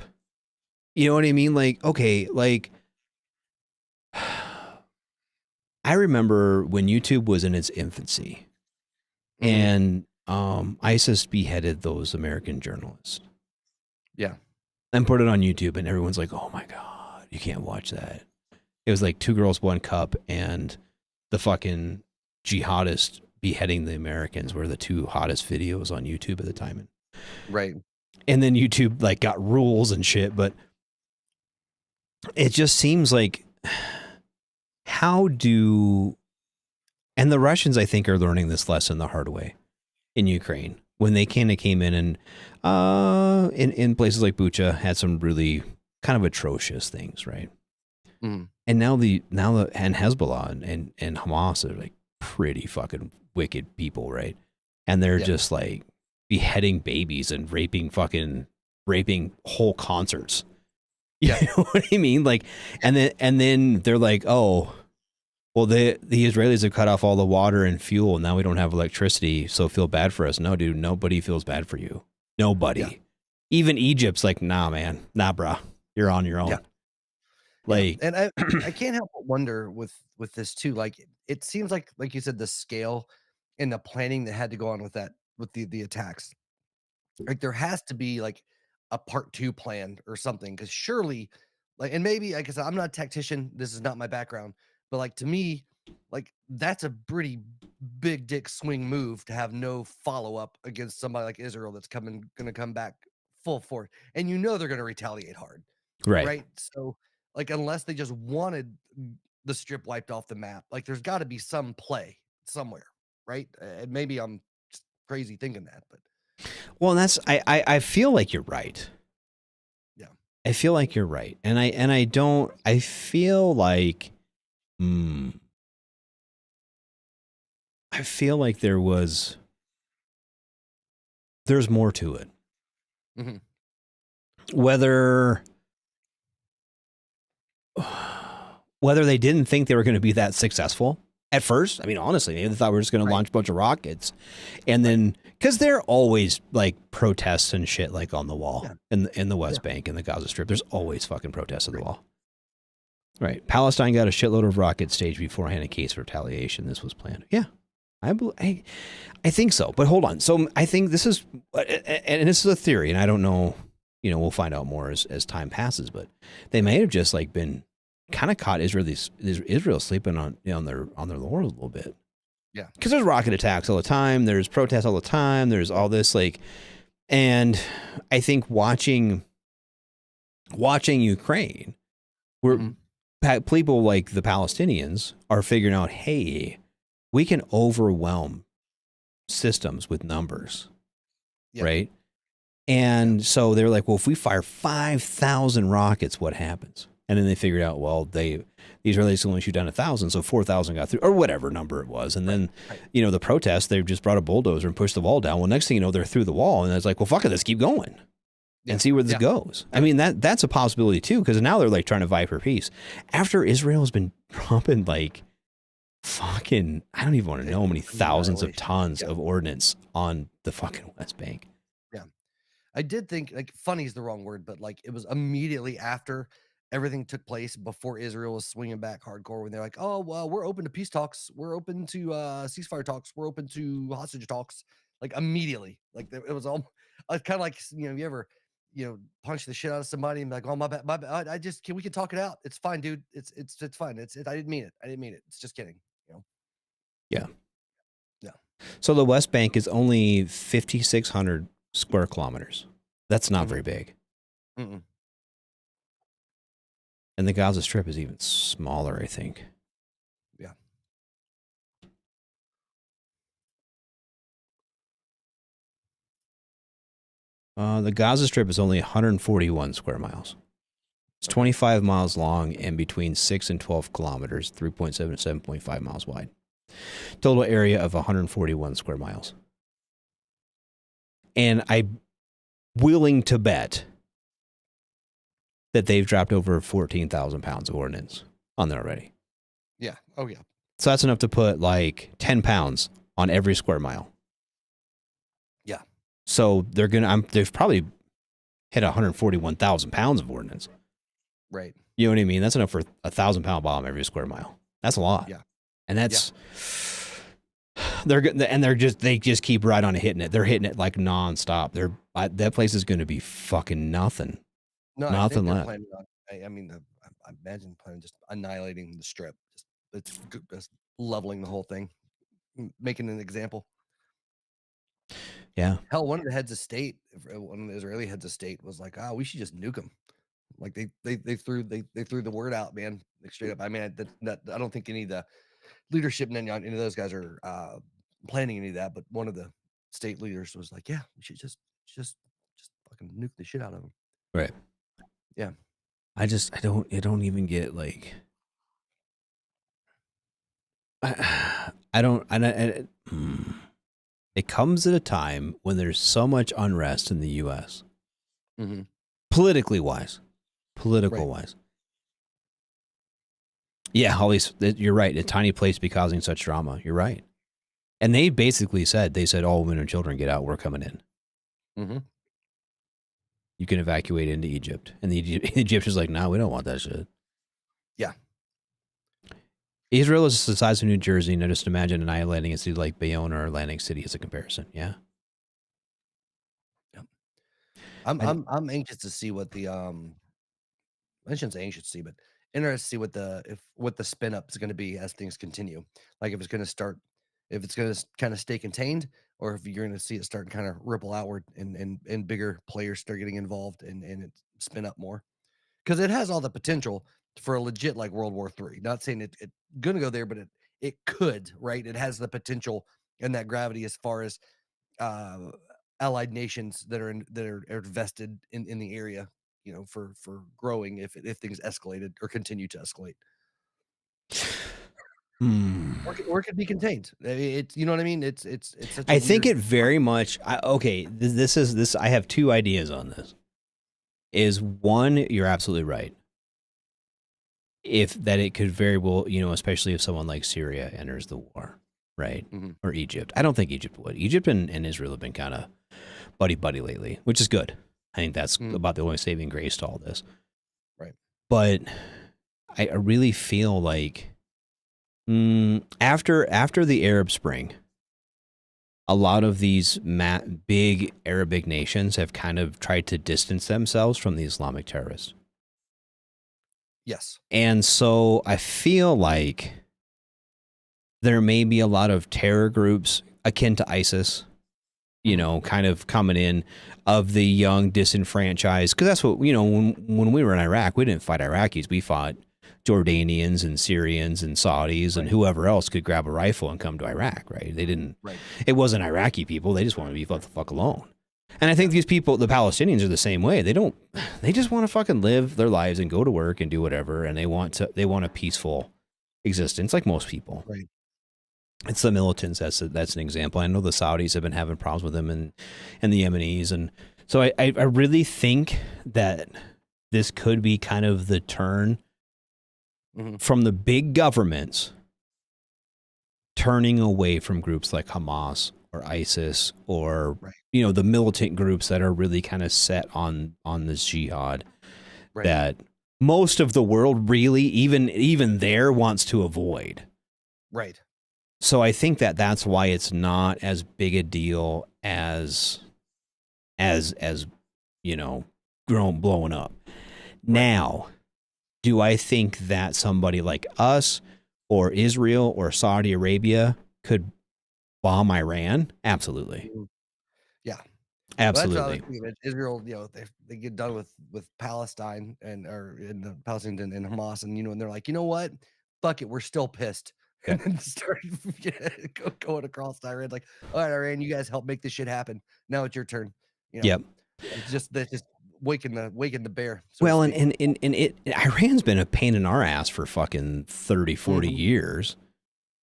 You know what I mean? Like, okay, like, I remember when YouTube was in its infancy, and ISIS beheaded those American journalists. Yeah. And put it on YouTube, and everyone's like, oh my God, you can't watch that. It was like 2 Girls, 1 Cup, and the fucking jihadist beheading the Americans were the 2 hottest videos on YouTube at the time. Right. And then YouTube like got rules and shit, but it just seems like, and the Russians, I think, are learning this lesson the hard way in Ukraine, when they kind of came in and in places like Bucha had some really kind of atrocious things, right? And now the Hezbollah and Hamas are like pretty fucking wicked people, right? And they're just like beheading babies and raping whole concerts. You know what I mean? Like, and then they're like, oh, well, the Israelis have cut off all the water and fuel. Now we don't have electricity, so feel bad for us. No, dude, nobody feels bad for you. Nobody. Yeah. Even Egypt's like, nah, man, nah, bruh, you're on your own. Yeah. Like, and I can't help but wonder with this too. Like, it seems like you said, the scale and the planning that had to go on with that, with the attacks. Like, there has to be like a part 2 plan or something, because surely, like, and maybe, like I said, I'm not a tactician, this is not my background, but like, to me, like, that's a pretty big dick swing move to have no follow-up against somebody like Israel that's gonna come back full force, and they're gonna retaliate hard, right? So, like, unless they just wanted the strip wiped off the map, like, there's got to be some play somewhere, right? And maybe I'm just crazy thinking that, but well, that's I feel like you're right. Yeah, I feel like you're right, and I feel like, I feel like there's more to it. Whether they didn't think they were going to be that successful at first. I mean, honestly, they thought we were just going to launch a bunch of rockets, and then, because there are always like protests and shit like on the wall in the West Bank and the Gaza Strip. There's always fucking protests on the wall. Right. Palestine got a shitload of rockets staged beforehand in case of retaliation. This was planned. Yeah. I think so, but hold on. So I think this is, and this is a theory, and I don't know. We'll find out more as time passes. But they may have just like been kind of caught Israel sleeping on their laurels a little bit. Yeah, because there's rocket attacks all the time. There's protests all the time. There's all this and I think watching Ukraine, where people like the Palestinians are figuring out, hey, we can overwhelm systems with numbers, right? And so they're like, well, if we fire 5,000 rockets, what happens? And then they figured out, well, the Israelis only shoot down 1,000, so 4,000 got through, or whatever number it was. And then, the protests, they just brought a bulldozer and pushed the wall down. Well, next thing you know, they're through the wall, and it's like, well, fuck it, let's keep going and see where this goes. I mean, that's a possibility too, because now they're like trying to vie for peace. After Israel has been dropping like fucking, I don't even want to know how many thousands of tons of ordnance on the fucking West Bank. Yeah. I did think, like, funny is the wrong word, but like it was immediately after everything took place, before Israel was swinging back hardcore, when they're like, oh, well, we're open to peace talks. We're open to ceasefire talks. We're open to hostage talks. Like immediately, like it was all kind of like, you ever, punch the shit out of somebody and be like, oh, my bad. We can talk it out. It's fine, dude. It's fine. I didn't mean it. It's just kidding. Yeah. Yeah. So the West Bank is only 5,600 square kilometers. That's not very big. Mm-mm. And the Gaza Strip is even smaller, I think. Yeah. The Gaza Strip is only 141 square miles. It's 25 miles long and between 6 and 12 kilometers, 3.7 to 7.5 miles wide. Total area of 141 square miles. And I'm willing to bet that they've dropped over 14,000 pounds of ordnance on there already. Yeah. Oh, yeah. So that's enough to put like 10 pounds on every square mile. Yeah. So they've probably hit 141,000 pounds of ordnance. Right. You know what I mean? That's enough for 1,000-pound bomb every square mile. That's a lot. Yeah. And that's they just keep right on hitting it. They're hitting it like nonstop. That place is going to be fucking nothing. No, nothing left. I imagine planning just annihilating the strip. Just leveling the whole thing, making an example. Yeah. Hell, one of the heads of state, one of the Israeli heads of state, was like, "Oh, we should just nuke them." Like they threw the word out, man. Like straight up. I mean, I don't think any of the leadership and any of those guys are planning any of that. But one of the state leaders was like, "Yeah, we should just fucking nuke the shit out of them." Right. Yeah. I don't even get like. It comes at a time when there's so much unrest in the U.S. Mm-hmm. Political wise. Yeah, all these, you're right. A tiny place be causing such drama. You're right. And they basically said, all women and children get out. We're coming in. Mm-hmm. You can evacuate into Egypt. And the Egyptians like, no, we don't want that shit. Yeah. Israel is the size of New Jersey. Now just imagine annihilating a city like Bayonne or Atlantic City as a comparison. Yeah. Yep. I'm anxious to see what the I shouldn't say anxious to see, but interested to see what the spin up is going to be as things continue. Like if it's going to kind of stay contained, or if you're going to see it start kind of ripple outward and bigger players start getting involved and it spin up more, because it has all the potential for a legit like World War III. Not saying it's going to go there, but it could, right? It has the potential and that gravity as far as allied nations that are invested in the area, for growing if things escalated or continue to escalate. Or it could be contained. It's, you know what I mean? It's such a I think weird- it very much. This is. I have two ideas on this. Is one, you're absolutely right. If that it could very well, especially if someone like Syria enters the war, right? Mm-hmm. Or Egypt. I don't think Egypt would. Egypt and Israel have been kind of buddy lately, which is good. I think that's about the only saving grace to all this. Right. But I really feel like after the Arab Spring, a lot of these big Arabic nations have kind of tried to distance themselves from the Islamic terrorists. Yes. And so I feel like there may be a lot of terror groups akin to ISIS, you know, kind of coming in of the young disenfranchised. Because that's what, you know, when we were in Iraq, we didn't fight Iraqis. We fought Jordanians and Syrians and Saudis and whoever else could grab a rifle and come to Iraq, right? They didn't, it wasn't Iraqi people. They just wanted to be left the fuck alone. And I think these people, the Palestinians, are the same way. They just want to fucking live their lives and go to work and do whatever. And they want a peaceful existence like most people. Right. It's the militants. That's an example. I know the Saudis have been having problems with them and the Yemenis. And so I really think that this could be kind of the turn from the big governments turning away from groups like Hamas or ISIS or, you know, the militant groups that are really kind of set on this jihad that most of the world really, even there, wants to avoid. Right. So I think that's why it's not as big a deal as you know, blowing up. Now, do I think that somebody like us or Israel or Saudi Arabia could bomb Iran? Absolutely. Yeah. Absolutely. Well, Israel, you know, they get done with Palestine and the Palestinians and Hamas, and you know, and they're like, you know what? Fuck it, we're still pissed. And then started going across Iran, like, all right, Iran, you guys help make this shit happen. Now it's your turn. You know, yep. It's just waking the bear. So well, and Iran's been a pain in our ass for fucking 30, 40 years.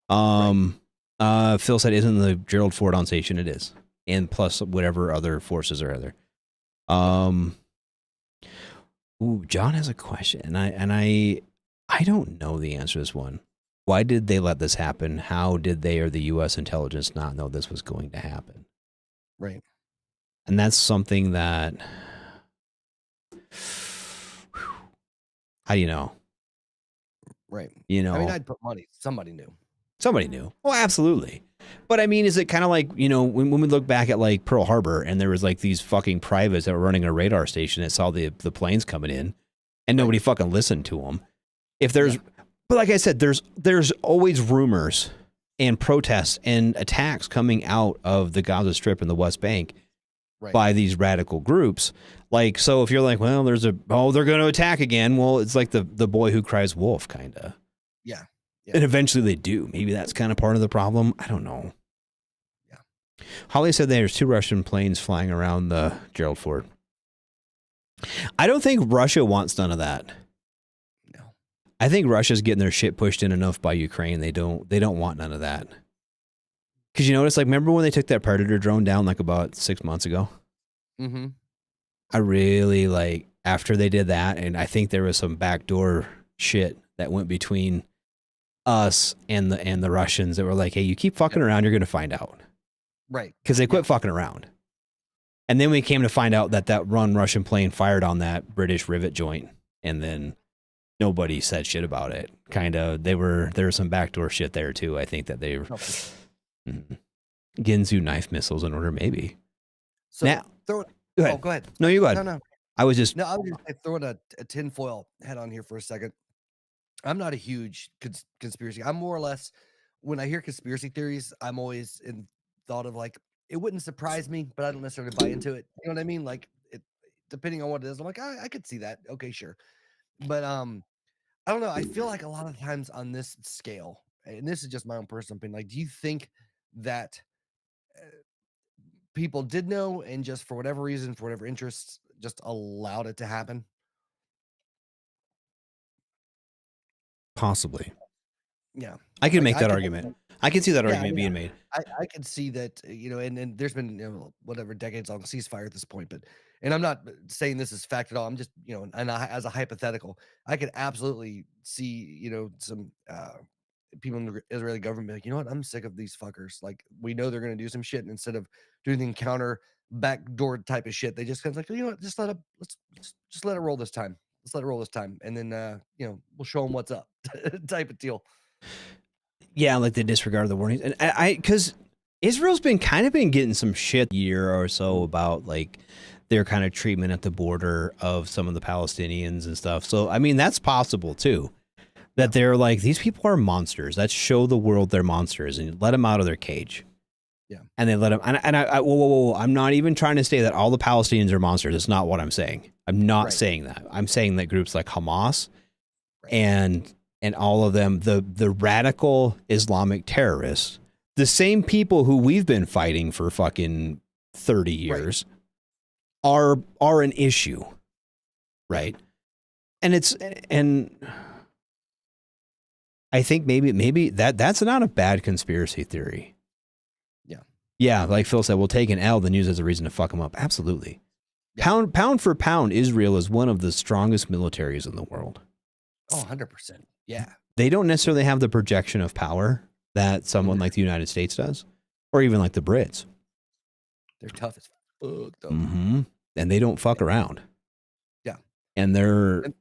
Phil said, isn't the Gerald Ford on station? It is. And plus whatever other forces are there. John has a question, and I don't know the answer to this one. Why did they let this happen? How did they or the U.S. intelligence not know this was going to happen? Right. And that's something that, how do you know? Right. You know, I mean, I'd put money. Somebody knew. Somebody knew. Well, absolutely. But I mean, is it kind of like, you know, when we look back at like Pearl Harbor and there was like these fucking privates that were running a radar station that saw the planes coming in and nobody fucking listened to them. If there's, but like I said, there's always rumors and protests and attacks coming out of the Gaza Strip and the West Bank by these radical groups. Like, so if you're like, well, they're going to attack again. Well, it's like the boy who cries wolf kind of. Yeah. And eventually they do. Maybe that's kind of part of the problem. I don't know. Yeah. Holly said there's 2 Russian planes flying around the Gerald Ford. I don't think Russia wants none of that. No. I think Russia's getting their shit pushed in enough by Ukraine. They don't want none of that. Because you notice, like, remember when they took that Predator drone down like about 6 months ago? Mm-hmm. I really like after they did that, and I think there was some backdoor shit that went between us and the Russians that were like, hey, you keep fucking around, you're going to find out. Right. Because they quit fucking around. And then we came to find out that Russian plane fired on that British rivet joint. And then nobody said shit about it. Kind of, there was some backdoor shit there too. I think that they were Ginsu knife missiles in order, maybe. So now, go ahead. No, you go ahead. No. I was just throwing a tinfoil head on here for a second. I'm not a huge conspiracy. I'm more or less, when I hear conspiracy theories, I'm always in thought of like, it wouldn't surprise me, but I don't necessarily buy into it. You know what I mean? Like, depending on what it is, I'm like, I could see that. Okay, sure. But I don't know. I feel like a lot of times on this scale, and this is just my own personal opinion, like, do you think that people did know and just for whatever reason, for whatever interests, just allowed it to happen? Possibly. Yeah. I can make that argument. I can see that argument being made. I can see that, you know, and there's been, you know, whatever decades long ceasefire at this point, and I'm not saying this is fact at all. I'm just, you know, and as a hypothetical, I could absolutely see, you know, some people in the Israeli government like, you know what, I'm sick of these fuckers. Like, we know they're going to do some shit, and instead of doing the encounter backdoor type of shit, they just kind of like, you know what, just let it roll this time. Let's let it roll this time, and then you know, we'll show them what's up, type of deal. Yeah, like they disregard the warnings, and I because Israel's been getting some shit a year or so about like their kind of treatment at the border of some of the Palestinians and stuff. So, I mean, that's possible too. That they're like, these people are monsters. Let's show the world they're monsters and let them out of their cage. Yeah. And they let them. And whoa. I'm not even trying to say that all the Palestinians are monsters. That's not what I'm saying. I'm not saying that. I'm saying that groups like Hamas and all of them, the radical Islamic terrorists, the same people who we've been fighting for fucking 30 years are an issue. Right. And I think maybe that's not a bad conspiracy theory. Yeah, like Phil said, we'll take an L, then use it as a reason to fuck them up. Absolutely. Yeah. Pound for pound, Israel is one of the strongest militaries in the world. Oh, 100%. Yeah. They don't necessarily have the projection of power that someone like the United States does, or even like the Brits. They're tough as fuck, though. Mm-hmm. And they don't fuck around. Yeah. And their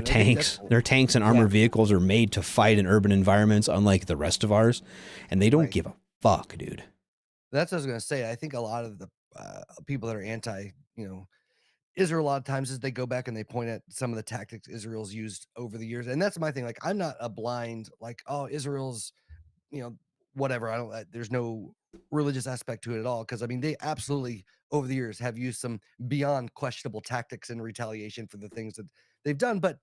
tanks and armored vehicles are made to fight in urban environments, unlike the rest of ours. And they don't give a fuck, dude. That's what I was going to say. I think a lot of the people that are anti, Israel, a lot of times is they go back and they point at some of the tactics Israel's used over the years. And that's my thing. Like, I'm not a blind, like, oh, Israel's, whatever. There's no religious aspect to it at all. Cause I mean, they absolutely over the years have used some beyond questionable tactics and retaliation for the things that they've done. But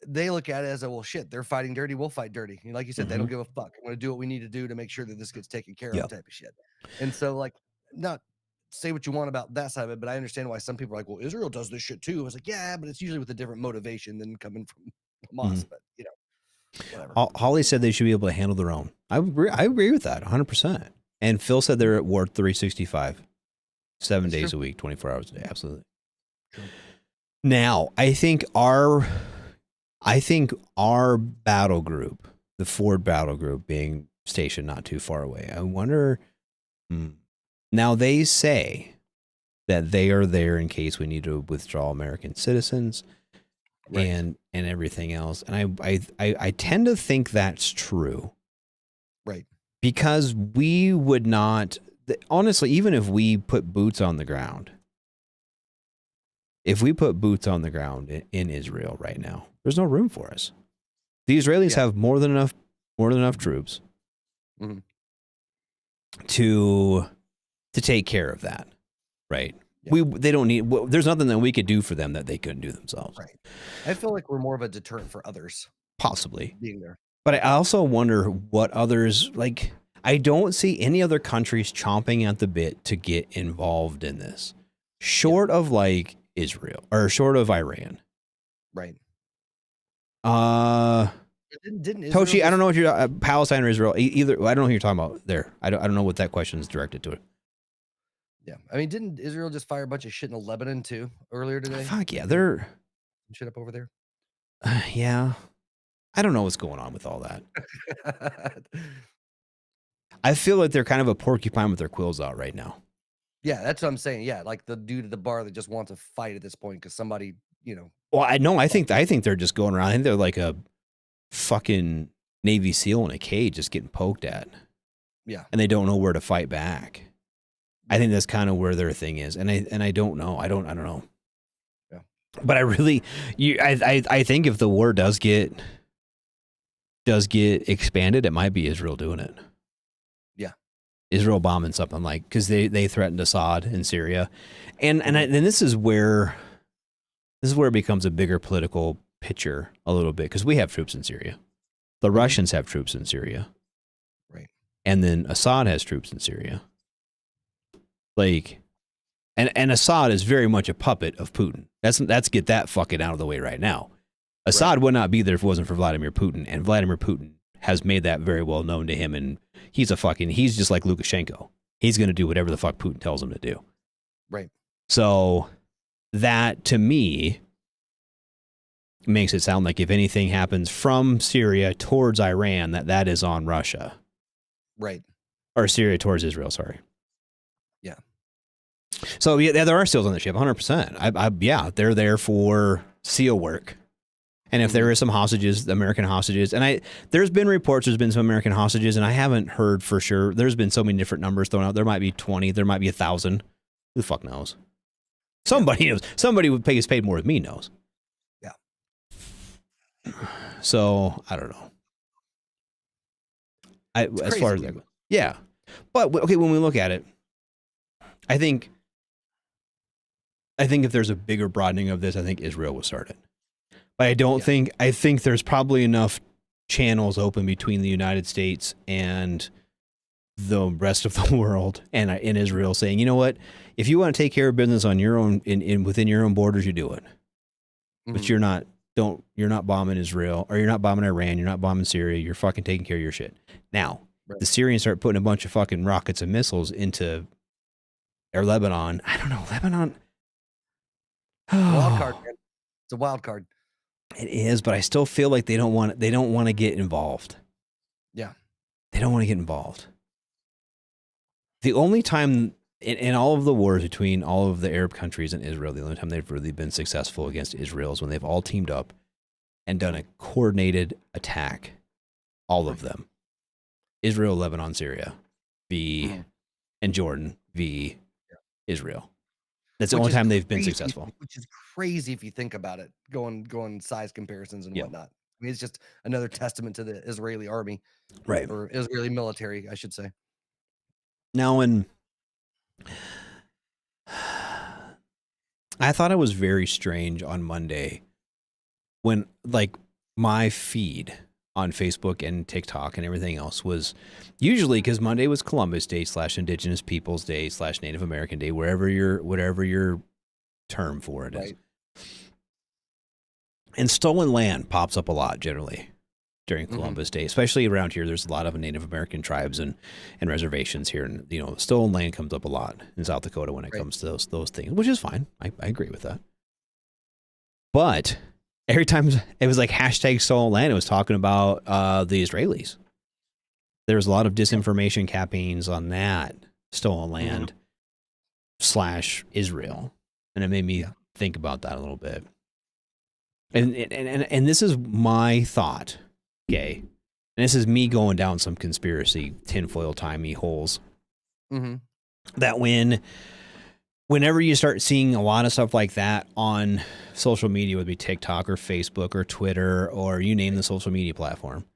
they look at it as well, shit, they're fighting dirty. We'll fight dirty. Like you said, they don't give a fuck. I'm going to do what we need to do to make sure that this gets taken care of type of shit. And so like, not say what you want about that side of it, but I understand why some people are like, well, Israel does this shit too. I was like, yeah, but it's usually with a different motivation than coming from Hamas, but whatever. Holly said they should be able to handle their own. I agree with that 100%. And Phil said they're at war 365, 7 days a week, 24 hours a day. Absolutely. True. Now, I think our battle group, the Ford battle group being stationed not too far away, I wonder, now they say that they are there in case we need to withdraw American citizens and everything else. And I tend to think that's true. Right. Because we would not, honestly, even if we put boots on the ground, in Israel right now, there's no room for us. The Israelis have more than enough troops to take care of that, right? Yeah. They don't need. There's nothing that we could do for them that they couldn't do themselves. Right. I feel like we're more of a deterrent for others, possibly being there. But I also wonder what others like. I don't see any other countries chomping at the bit to get involved in this, short of like Israel or short of Iran. Right. Didn't Toshi, I don't know if you're Palestine or Israel either. I don't know who you're talking about there. I don't know what that question is directed to. Yeah, I mean, didn't Israel just fire a bunch of shit in Lebanon too earlier today? Fuck yeah, they're shit up over there. Yeah, I don't know what's going on with all that. I feel like they're kind of a porcupine with their quills out right now. Yeah, that's what I'm saying. Yeah, like the dude at the bar that just wants to fight at this point because somebody, Well, I think they're just going around. I think they're like a fucking Navy SEAL in a cage, just getting poked at. Yeah, and they don't know where to fight back. I think that's kind of where their thing is, and I don't know. I don't know. Yeah, but I think if the war does get expanded, it might be Israel doing it. Yeah, Israel bombing something like because they threatened Assad in Syria, and this is where it becomes a bigger political picture a little bit because we have troops in Syria, the Russians have troops in Syria, right, and then Assad has troops in Syria. Like, and Assad is very much a puppet of Putin. Let's get that fucking out of the way right now. Assad would not be there if it wasn't for Vladimir Putin, and Vladimir Putin has made that very well known to him. And he's just like Lukashenko. He's going to do whatever the fuck Putin tells him to do. Right. So that to me makes it sound like if anything happens from Syria towards Iran, that is on Russia. Right. Or Syria towards Israel. Sorry. Yeah. So yeah, there are SEALs on the ship, 100%. Yeah, they're there for SEAL work, And if there is some hostages, American hostages, and there's been reports there's been some American hostages, and I haven't heard for sure. There's been so many different numbers thrown out. There might be 20, there might be 1,000. Who the fuck knows? Somebody knows. Somebody who pays paid more than me knows. Yeah. So I don't know. As far as that goes. Yeah. But okay, when we look at it, I think if there's a bigger broadening of this, I think Israel will start it. But I don't think, I think there's probably enough channels open between the United States and the rest of the world and in Israel saying, you know what, if you want to take care of business on your own, within your own borders, you do it. But you're not bombing Israel, or you're not bombing Iran, you're not bombing Syria, you're fucking taking care of your shit. Now, the Syrians start putting a bunch of fucking rockets and missiles into Lebanon. I don't know, Lebanon. Wild card, man. It's a wild card. It is, but I still feel like they don't want to get involved. Yeah. They don't want to get involved. The only time in all of the wars between all of the Arab countries and Israel, the only time they've really been successful against Israel is when they've all teamed up and done a coordinated attack. All of them. Israel, Lebanon, Syria, and Jordan v. Israel. That's the only time they've been successful. Which is crazy if you think about it, going size comparisons and whatnot. I mean, it's just another testament to the Israeli army. Right. Or Israeli military, I should say. Now, I thought it was very strange on Monday when, like, my feed on Facebook and TikTok and everything else was usually, because Monday was Columbus Day / Indigenous Peoples Day / Native American Day, whatever your term for it is. And stolen land pops up a lot generally during Columbus Day, especially around here. There's a lot of Native American tribes and reservations here, and stolen land comes up a lot in South Dakota when it comes to those things, which is fine. I agree with that. But every time it was like hashtag stolen land, it was talking about the Israelis. There was a lot of disinformation campaigns on that stolen land / Israel. And it made me think about that a little bit. And this is my thought, okay? And this is me going down some conspiracy tinfoil timey holes. That whenever you start seeing a lot of stuff like that on social media, whether it be TikTok or Facebook or Twitter or you name the social media platform,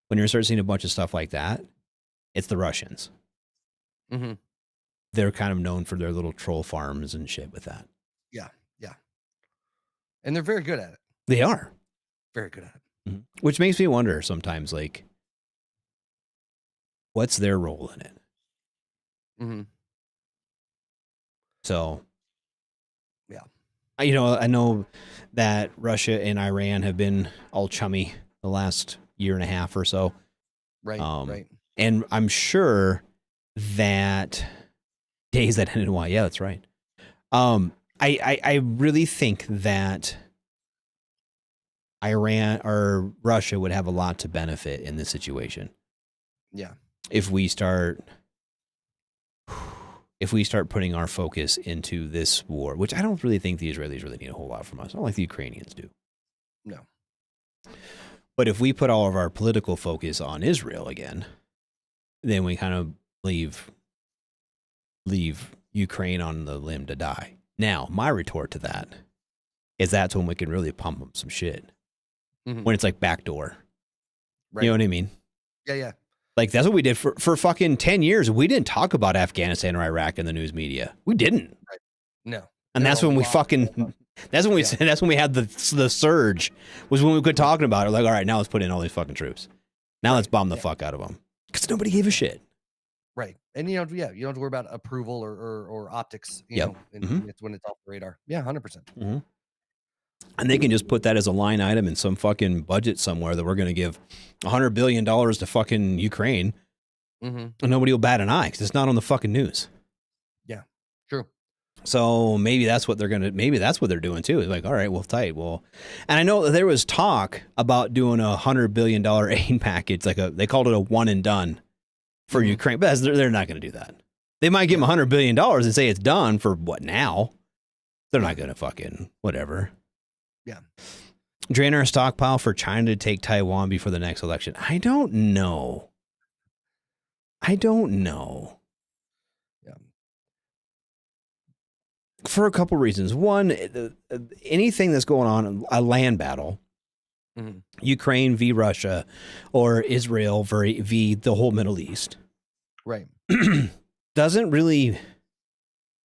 when you start seeing a bunch of stuff like that, it's the Russians. They're kind of known for their little troll farms and shit with that. Yeah. And they're very good at it. They are. Very good at it. Which makes me wonder sometimes, like, what's their role in it? So, yeah. I know that Russia and Iran have been all chummy the last year and a half or so. Right. And I'm sure that days that ended well. Yeah, that's right. I really think that Iran or Russia would have a lot to benefit in this situation. Yeah. If we start putting our focus into this war, which I don't really think the Israelis really need a whole lot from us, not like the Ukrainians do. No. But if we put all of our political focus on Israel again, then we kind of leave Ukraine on the limb to die. Now, my retort to that is that's when we can really pump up some shit. When it's like backdoor. Right. You know what I mean? Yeah. Like, that's what we did for fucking 10 years. We didn't talk about Afghanistan or Iraq in the news media. We didn't. Right. No. And that's when we that's when we had the surge, was when we quit talking about it. Like, all right, now let's put in all these fucking troops. Now let's bomb the fuck out of them. Because nobody gave a shit. Right. And you don't have to worry about approval or optics, you know, it's when it's off the radar. Yeah, 100%. And they can just put that as a line item in some fucking budget somewhere that we're going to give $100 billion to fucking Ukraine. And nobody will bat an eye because it's not on the fucking news. Yeah, true. So maybe that's what they're doing too. It's like, all right, well, tight. Well, and I know there was talk about doing a $100 billion aid package. They called it a one and done for Ukraine, but they're not going to do that. They might give them $100 billion and say it's done for what now? They're not going to fucking whatever. Yeah. Drain our stockpile for China to take Taiwan before the next election. I don't know. Yeah. For a couple reasons. One, anything that's going on, a land battle, Ukraine v. Russia, or Israel v. the whole Middle East, right, doesn't really.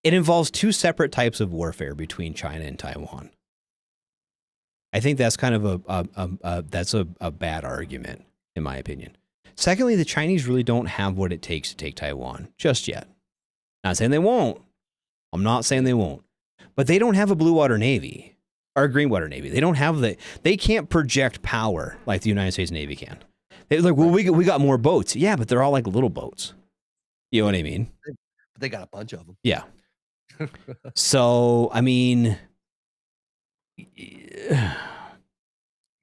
It involves two separate types of warfare between China and Taiwan. I think that's kind of a bad argument, in my opinion. Secondly, the Chinese really don't have what it takes to take Taiwan just yet. Not saying they won't. I'm not saying they won't. But they don't have a blue water navy or a green water navy. They don't have they can't project power like the United States Navy can. They're like, well, we got more boats. Yeah, but they're all like little boats. You know what I mean? They got a bunch of them. Yeah. So, I mean,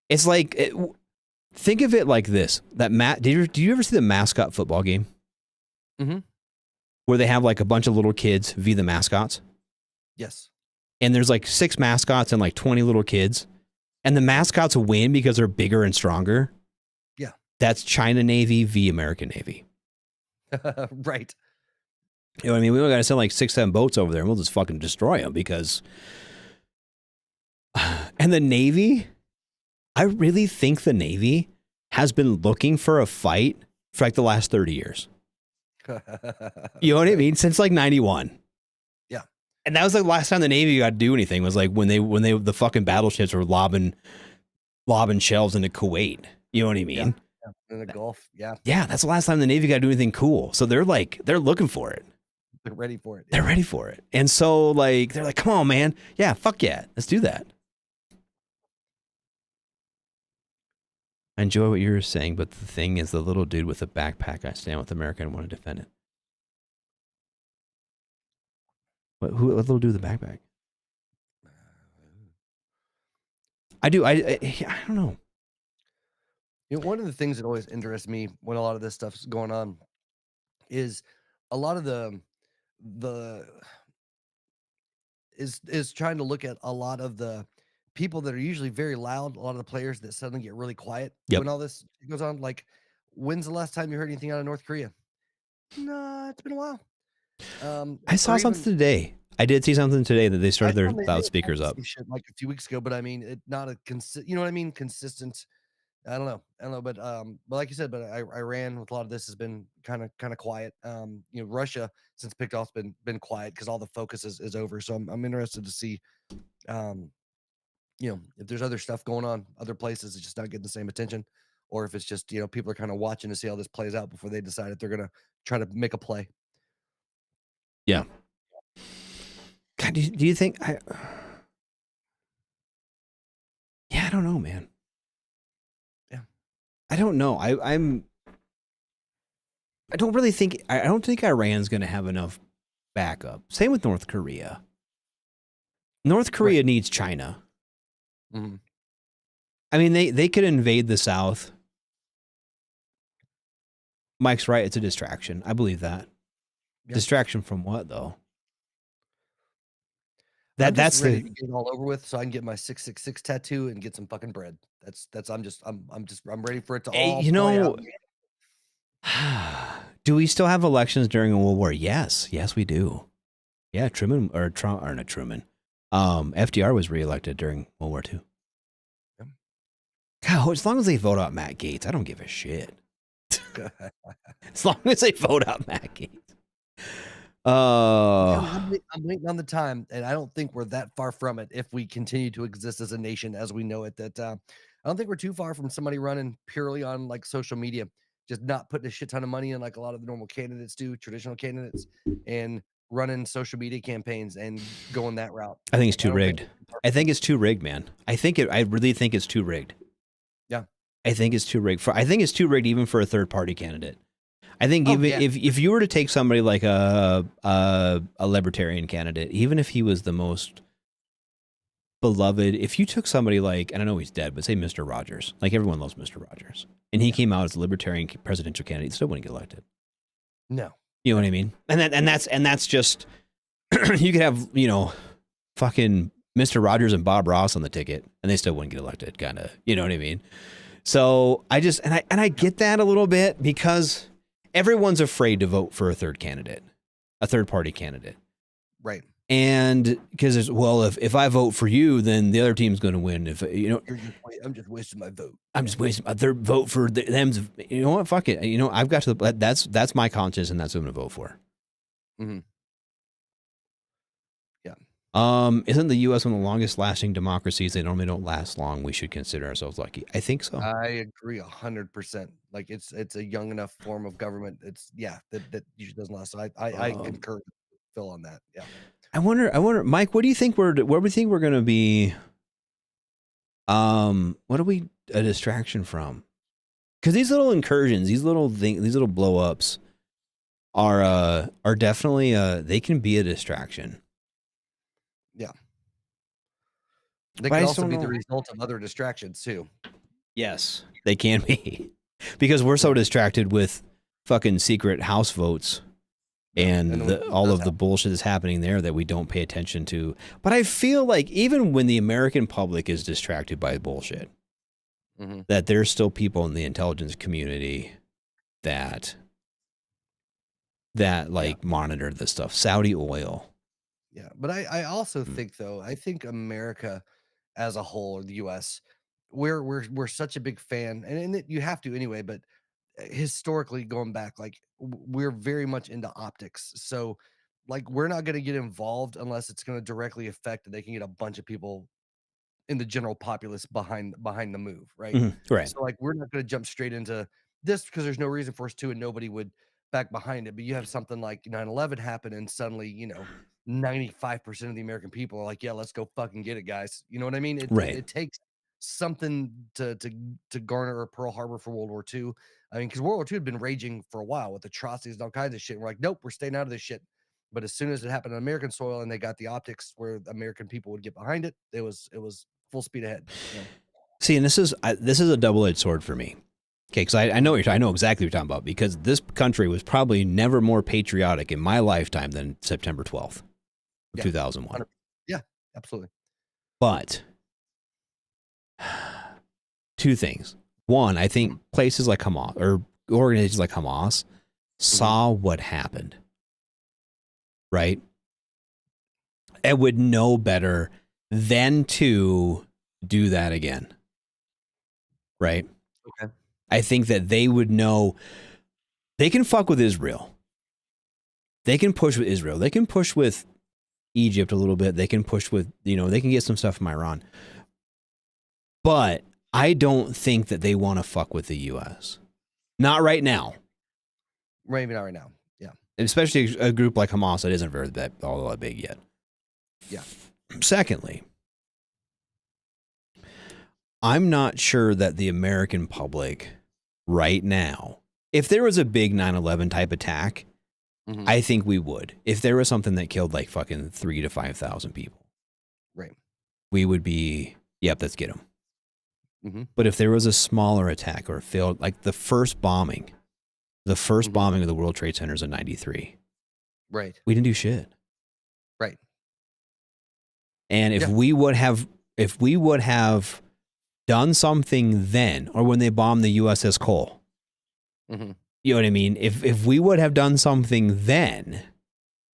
it's like, think of it like this. Do you ever see the mascot football game? Mm-hmm. Where they have like a bunch of little kids be the mascots? Yes. And there's like 6 mascots and like 20 little kids. And the mascots win because they're bigger and stronger. Yeah. That's China Navy v. American Navy. Right. You know what I mean? We only got to send like 6-7 boats over there and we'll just fucking destroy them because... And the Navy, I really think the Navy has been looking for a fight for like the last 30 years. You know what I mean? Since like 91. Yeah. And that was like the last time the Navy got to do anything was like when the fucking battleships were lobbing shells into Kuwait. You know what I mean? Yeah. In the Gulf. Yeah. Yeah. That's the last time the Navy got to do anything cool. So they're looking for it. They're ready for it. They're ready for it. And so like, they're like, come on, man. Yeah. Fuck yeah. Let's do that. I enjoy what you're saying, but the thing is the little dude with the backpack, I stand with America and want to defend it. What little dude with the backpack? I do. I don't know. You know, one of the things that always interests me when a lot of this stuff's going on is a lot of is trying to look at a lot of the people that are usually very loud, a lot of the players that suddenly get really quiet when all this goes on. Like, when's the last time you heard anything out of North Korea? No, it's been a while. I saw something today. I did see something today that they started their loudspeakers up. Like a few weeks ago, but I mean, it not a you know what I mean? Consistent. I don't know, but like you said, but Iran with a lot of this has been kind of quiet. You know, Russia since picked off been quiet because all the focus is over. So I'm interested to see, you know, if there's other stuff going on, other places it's just not getting the same attention, or if it's just, you know, people are kind of watching to see how this plays out before they decide if they're gonna try to make a play. Yeah. God, do you think Yeah, I don't know, man. Yeah, I don't know. I don't think Iran's going to have enough backup. Same with North Korea. North Korea needs China. Mm-hmm. I mean, they could invade the South. Mike's right. It's a distraction. I believe that. Yeah. Distraction from what, though? That's ready to get it all over with, so I can get my 666 tattoo and get some fucking bread. I'm ready for it to all. You know, do we still have elections during a world war? Yes, we do. Yeah, Truman. FDR was reelected during World War II. Yeah. God, as long as they vote out Matt Gaetz, I don't give a shit. As long as they vote out Matt Gaetz. I'm waiting on the time, and I don't think we're that far from it if we continue to exist as a nation as we know it. That I don't think we're too far from somebody running purely on like social media, just not putting a shit ton of money in like a lot of the normal candidates do, traditional candidates, and running social media campaigns and going that route. I think it's too rigged. I think it's too rigged, man. I really think it's too rigged. Yeah. I think it's too rigged. I think it's too rigged even for a third party candidate. I think if you were to take somebody like a libertarian candidate, even if he was the most beloved, if you took somebody like, and I know he's dead, but say Mr. Rogers, like everyone loves Mr. Rogers, and he came out as a libertarian presidential candidate, he still wouldn't get elected. No. You know what I mean? And that's just you could have, you know, fucking Mr. Rogers and Bob Ross on the ticket, and they still wouldn't get elected, kind of. You know what I mean? So I just, and I get that a little bit because everyone's afraid to vote for a third party candidate. Right. And because if I vote for you, then the other team's going to win. If I'm just wasting my vote. I'm just wasting my third vote for them. You know what? Fuck it. You know, I've got to. That's my conscience, and that's what I'm going to vote for. Mm-hmm. Yeah. Isn't the U.S. one of the longest lasting democracies? They normally don't last long. We should consider ourselves lucky. I think so. I agree 100%. Like it's a young enough form of government. It's that usually doesn't last. So I concur with Phil on that. Yeah. I wonder, Mike, what do you think where do we think we're going to be? What are we a distraction from? Because these little incursions, these little blow ups are definitely they can be a distraction. Yeah. They can also be the result of other distractions too. Yes, they can be. Because we're so distracted with fucking secret House votes and all of the bullshit that's happening there that we don't pay attention to. But I feel like even when the American public is distracted by bullshit, that there's still people in the intelligence community that monitor this stuff. Saudi oil. Yeah, but I also think though, I think America as a whole, or the U.S., we're such a big fan, and you have to anyway. But historically, going back, like we're very much into optics. So, like we're not going to get involved unless it's going to directly affect, and they can get a bunch of people in the general populace behind the move, right? Right. So, like we're not going to jump straight into this because there's no reason for us to, and nobody would back behind it. But you have something like 9/11 happen, and suddenly 95% of the American people are like, yeah, let's go fucking get it, guys. You know what I mean? It takes something to garner a Pearl Harbor for World War II. I mean, because World War II had been raging for a while with atrocities and all kinds of shit. And we're like, nope, we're staying out of this shit. But as soon as it happened on American soil and they got the optics where American people would get behind it, it was full speed ahead. See, and this is a double-edged sword for me. Okay, because I know exactly what you're talking about, because this country was probably never more patriotic in my lifetime than September 12th of 2001. Yeah, absolutely. But two things. One, I think places like Hamas or organizations like Hamas saw what happened, right? And would know better than to do that again, right? Okay. I think that they would know they can fuck with Israel. They can push with Israel. They can push with Egypt a little bit. They can push with, they can get some stuff from Iran. But I don't think that they want to fuck with the U.S. Not right now. Maybe not right now. Yeah. Especially a group like Hamas that isn't all that big yet. Yeah. Secondly, I'm not sure that the American public right now, if there was a big 9/11 type attack, I think we would. If there was something that killed like fucking 3,000 to 5,000 people, right, we would be, yep, let's get them. But if there was a smaller attack or failed, like the first bombing of the World Trade Centers in 93, right, we didn't do shit. Right. And if we would have done something then, or when they bombed the USS Cole, you know what I mean? If we would have done something then,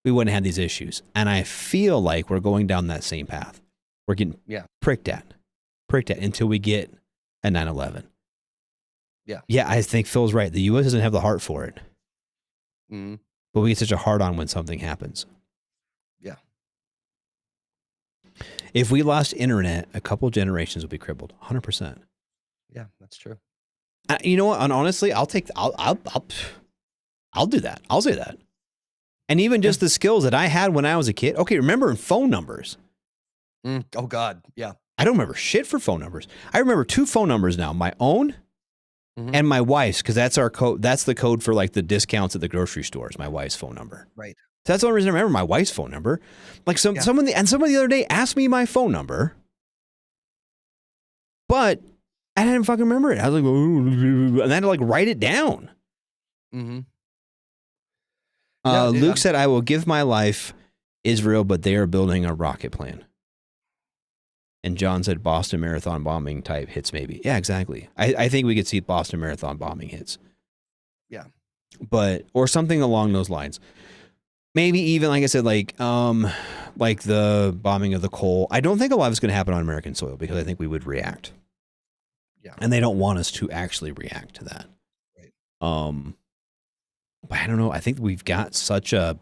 we wouldn't have these issues. And I feel like we're going down that same path. We're getting pricked at until we get a 9/11. Yeah, I think Phil's right. The U.S. doesn't have the heart for it. But we get such a hard on when something happens. Yeah. If we lost internet, a couple generations would be crippled. 100%. Yeah, that's true. You know what? And honestly, I'll do that. I'll say that. And even just the skills that I had when I was a kid. Okay, remembering phone numbers. Oh God, yeah. I don't remember shit for phone numbers. I remember 2 phone numbers now: my own and my wife's, because that's our code. That's the code for like the discounts at the grocery stores. My wife's phone number. Right. So that's the only reason I remember my wife's phone number. Like someone the other day asked me my phone number, but I didn't fucking remember it. I was like, and I had to like write it down. Luke said, "I will give my life, Israel, but they are building a rocket plan." And John said Boston Marathon bombing type hits maybe. Yeah, exactly. I think we could see Boston Marathon bombing hits. Yeah. But, or something along those lines. Maybe even, like I said, like the bombing of the coal. I don't think a lot of it's going to happen on American soil because I think we would react. Yeah. And they don't want us to actually react to that. Right. But I don't know. I think we've got such a,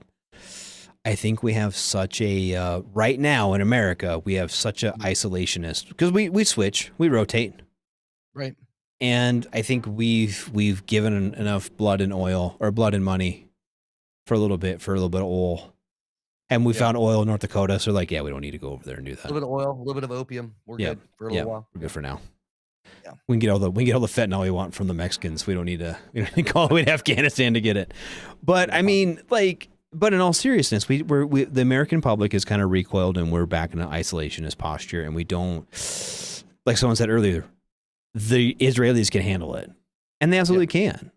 right now in America, we have such a isolationist because we switch, we rotate. Right. And I think we've given enough blood and oil or blood and money for a little bit of oil. And we found oil in North Dakota. So like, yeah, we don't need to go over there and do that. A little bit of oil, a little bit of opium. We're good for a little while. We're good for now. Yeah. We can get all the fentanyl we want from the Mexicans. We don't need to call it Afghanistan to get it. But I mean, like, but in all seriousness, we the American public is kind of recoiled and we're back in an isolationist posture, and we don't, like someone said earlier, the Israelis can handle it, and they absolutely can.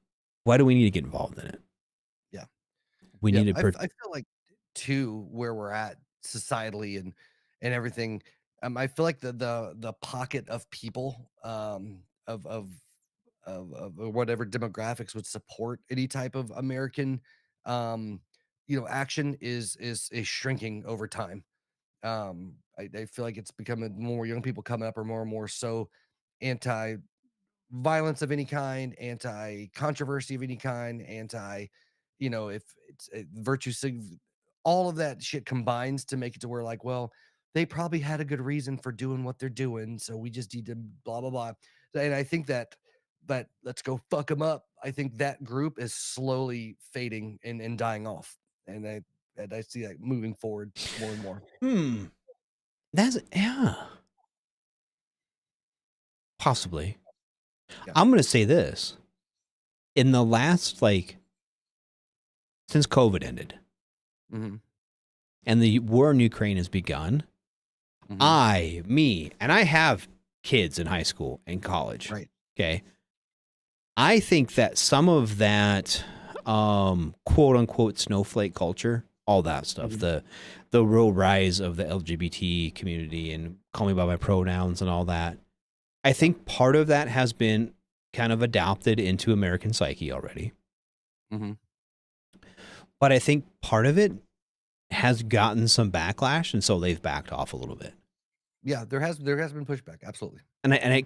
Why do we need to get involved in it? Yeah, we need to. I feel like too where we're at societally and everything. I feel like the pocket of people of whatever demographics would support any type of American action is shrinking over time. I feel like it's becoming more young people coming up are more and more so anti violence of any kind, anti controversy of any kind, anti, if it's all of that shit combines to make it to where like, well, they probably had a good reason for doing what they're doing, so we just need to blah blah blah. And I think that let's go fuck them up. I think that group is slowly fading and dying off, and I see that moving forward more and more. That's possibly. Yeah. I'm gonna say this: in the last since COVID ended, and the war in Ukraine has begun. And I have kids in high school and college. Right. Okay. I think that some of that, quote unquote snowflake culture, all that stuff, the real rise of the LGBT community and call me by my pronouns and all that. I think part of that has been kind of adopted into American psyche already. But I think part of it has gotten some backlash, and so they've backed off a little bit. Yeah, there has been pushback, absolutely. And I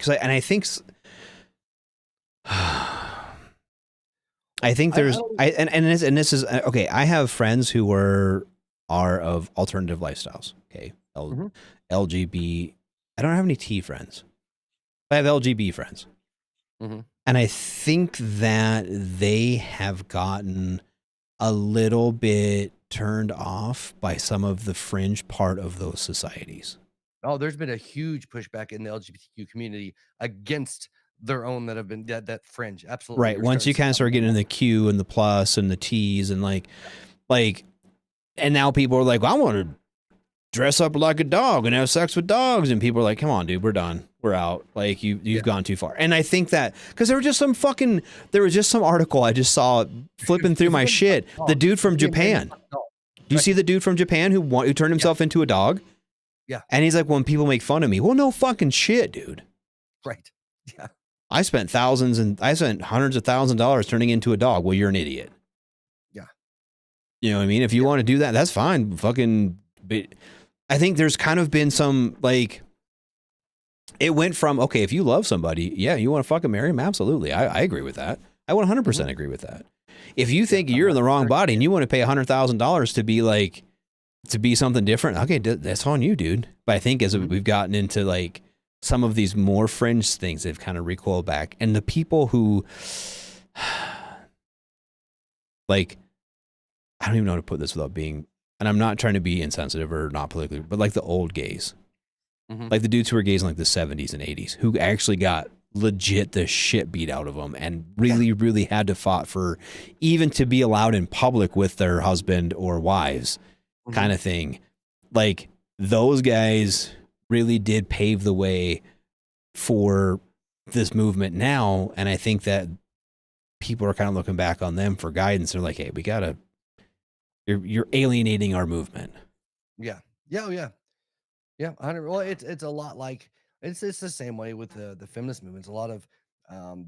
think there's this is okay. I have friends who are of alternative lifestyles. Okay, LGB. I don't have any T friends. I have LGB friends, and I think that they have gotten a little bit turned off by some of the fringe part of those societies. Oh, there's been a huge pushback in the LGBTQ community against their own that have been that fringe. Absolutely. Right. Once you kind of start getting in the Q and the plus and the T's and like, and now people are like, well, I want to dress up like a dog and have sex with dogs. And people are like, come on, dude, we're done. We're out. Like you've gone too far. And I think that because there was just some article I just saw flipping through my shit. The dude from Japan. Do you see the dude from Japan who turned himself into a dog? Yeah. And he's like, when people make fun of me, well, no fucking shit, dude. Right. Yeah. I spent hundreds of thousands of dollars turning into a dog. Well, you're an idiot. Yeah. You know what I mean? If you want to do that, that's fine. I think there's kind of been some it went from, okay, if you love somebody, yeah, you want to fucking marry him? Absolutely. I agree with that. I 100% agree with that. If you think you're in the wrong body and you want to pay $100,000 to be something different, okay, that's on you, dude. But I think as we've gotten into some of these more fringe things, they've kind of recoiled back. And the people who, I don't even know how to put this without being, and I'm not trying to be insensitive or not politically, but the old gays, like the dudes who were gays in the 70s and 80s, who actually got legit the shit beat out of them and really had to fought for even to be allowed in public with their husband or wives kind of thing. Those guys really did pave the way for this movement now. And I think that people are kind of looking back on them for guidance. They're like, hey, you're alienating our movement. Yeah. Yeah. Oh, yeah. Yeah, 100. Well, it's a lot like it's the same way with the feminist movements. A lot of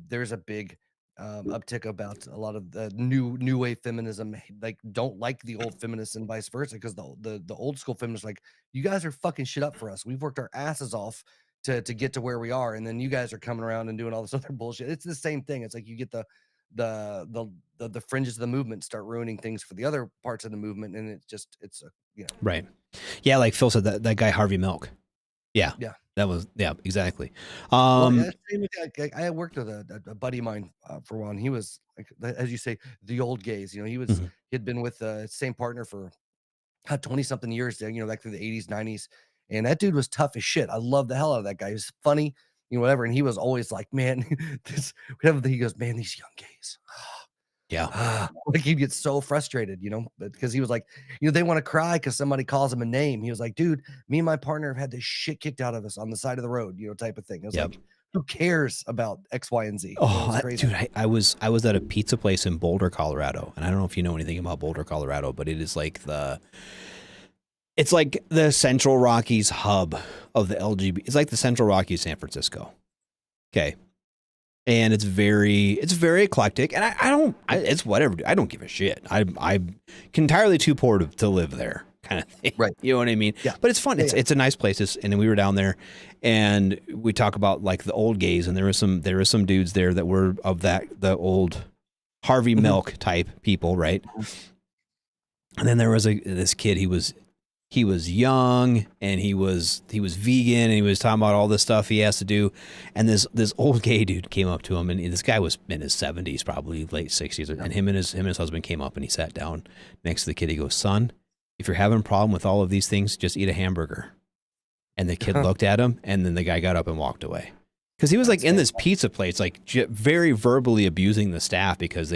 there's a big uptick about a lot of the new wave feminism, like don't like the old feminists and vice versa, because the old school feminists like, you guys are fucking shit up for us. We've worked our asses off to get to where we are, and then you guys are coming around and doing all this other bullshit. It's the same thing. It's like you get the fringes of the movement start ruining things for the other parts of the movement, and it's a right. Yeah, like Phil said, that guy Harvey Milk. Yeah, that was exactly. Well, I worked with a buddy of mine for one. He was like, as you say, the old gays. He had been with the same partner for 20 something years. Back through the 80s, 90s, and that dude was tough as shit. I love the hell out of that guy. He was funny, whatever. And he was always like, man, he goes, man, these young gays. Yeah. Like he'd get so frustrated, because he was like, they want to cry because somebody calls him a name. He was like, dude, me and my partner have had this shit kicked out of us on the side of the road, type of thing. It was like, who cares about X, Y, and Z? Oh, dude, I was at a pizza place in Boulder, Colorado, and I don't know if you know anything about Boulder, Colorado, but it is like it's like the Central Rockies hub of the LGBT. It's like the Central Rockies, San Francisco. Okay. And it's very eclectic, and it's whatever. I don't give a shit. I'm entirely too poor to live there, kind of thing. Right. You know what I mean? Yeah. But it's fun. It's a nice place. And we were down there, and we talk about like the old gays, and there were some dudes there that were of the old Harvey Milk type people, right? And then there was this kid. He was young, and he was vegan, and he was talking about all this stuff he has to do. And this old gay dude came up to him, and this guy was in his 70s, probably late 60s. And him and his husband came up, and he sat down next to the kid. He goes, son, if you're having a problem with all of these things, just eat a hamburger. And the kid looked at him, and then the guy got up and walked away. Because he was like in this pizza place, like very verbally abusing the staff because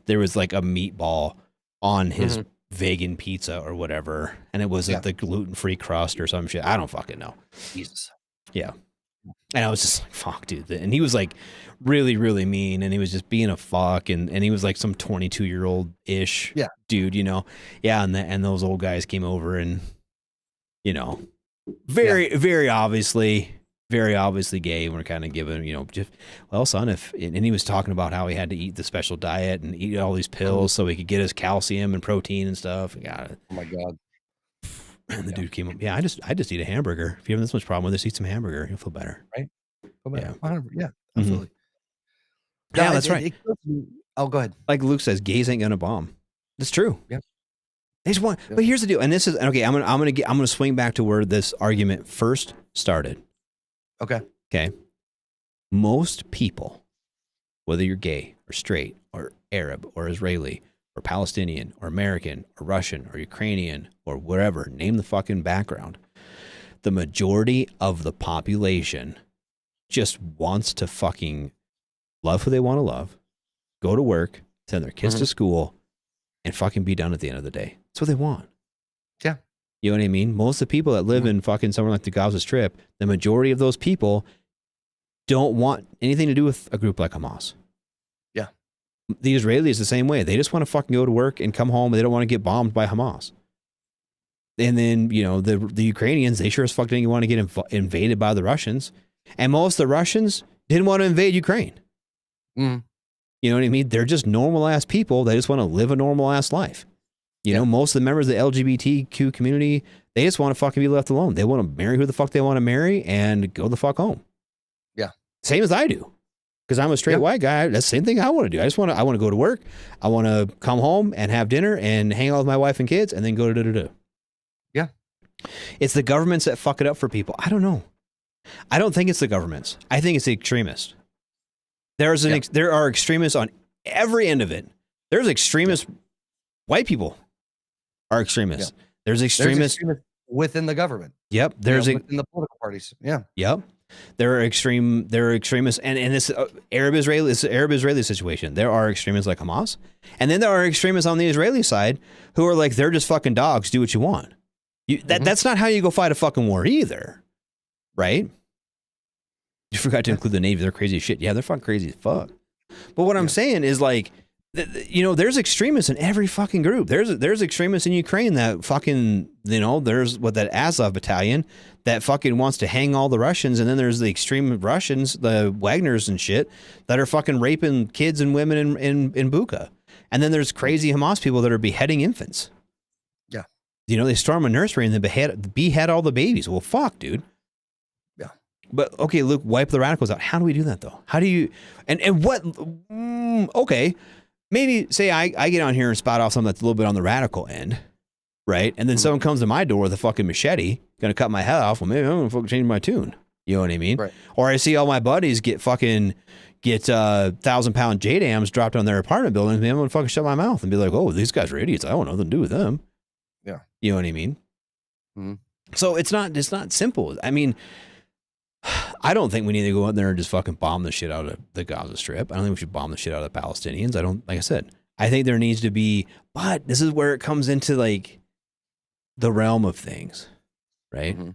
there was like a meatball on his vegan pizza or whatever, and it was like the gluten-free crust or some shit. I don't fucking know. Jesus. Yeah. And I was just like, fuck, dude. And he was like really, really mean, and he was just being a fuck, and he was like some 22-year-old-ish dude, Yeah, and those old guys came over, and very obviously gay. We're kind of giving, just, well, son, and he was talking about how he had to eat the special diet and eat all these pills so he could get his calcium and protein and stuff. Oh my God. And the dude came up, I just eat a hamburger. If you have this much problem with this, eat some hamburger. You'll feel better. Right. Yeah. Absolutely. Yeah, that's right. Go ahead. Like Luke says, gays ain't gonna bomb. That's true. Yeah. They just want, but here's the deal. And this is, okay, I'm gonna swing back to where this argument first started. Okay. Most people, whether you're gay or straight or Arab or Israeli or Palestinian or American or Russian or Ukrainian or whatever, name the fucking background, the majority of the population just wants to fucking love who they want to love, go to work, send their kids to school, and fucking be done at the end of the day. That's what they want. Yeah. You know what I mean? Most of the people that live in fucking somewhere like the Gaza Strip, the majority of those people don't want anything to do with a group like Hamas. Yeah. The Israelis the same way. They just want to fucking go to work and come home, and they don't want to get bombed by Hamas. And then, the Ukrainians, they sure as fuck didn't want to get invaded by the Russians. And most of the Russians didn't want to invade Ukraine. You know what I mean? They're just normal ass people. They just want to live a normal ass life. Most of the members of the LGBTQ community, they just want to fucking be left alone. They want to marry who the fuck they want to marry and go the fuck home. Yeah. Same as I do. Because I'm a straight white guy. That's the same thing I want to do. I want to go to work. I want to come home and have dinner and hang out with my wife and kids and then go to Yeah. It's the governments that fuck it up for people. I don't know. I don't think it's the governments. I think it's the extremists. There are extremists on every end of it. There's extremists. White people are extremists. Yeah. There's extremists within the government. Yep. Within the political parties. Yeah. Yep. There are extremists, and this Arab Israeli situation. There are extremists like Hamas, and then there are extremists on the Israeli side who are like, they're just fucking dogs. Do what you want. That's not how you go fight a fucking war either, right? You forgot to include the Navy. They're crazy as shit. Yeah, they're fucking crazy as fuck. But what I'm saying is, like, there's extremists in every fucking group. There's extremists in Ukraine that fucking, there's that Azov battalion that fucking wants to hang all the Russians. And then there's the extreme Russians, the Wagners and shit that are fucking raping kids and women in Bucha. And then there's crazy Hamas people that are beheading infants. Yeah. They storm a nursery and they behead all the babies. Well, fuck, dude. Yeah. But okay, Luke, wipe the radicals out. How do we do that though? How do you, and what, okay. Maybe say I get on here and spot off something that's a little bit on the radical end, right? And then someone comes to my door with a fucking machete, gonna cut my head off. Well, maybe I'm gonna fucking change my tune. You know what I mean? Right. Or I see all my buddies get 1,000-pound JDAMs dropped on their apartment buildings. Maybe I'm gonna fucking shut my mouth and be like, oh, these guys are idiots. I don't want nothing to do with them. Yeah. You know what I mean? Mm-hmm. So it's not simple. I mean, I don't think we need to go out there and just fucking bomb the shit out of the Gaza Strip. I don't think we should bomb the shit out of the Palestinians. Like I said, I think there needs to be, but this is where it comes into like the realm of things, right? Mm-hmm.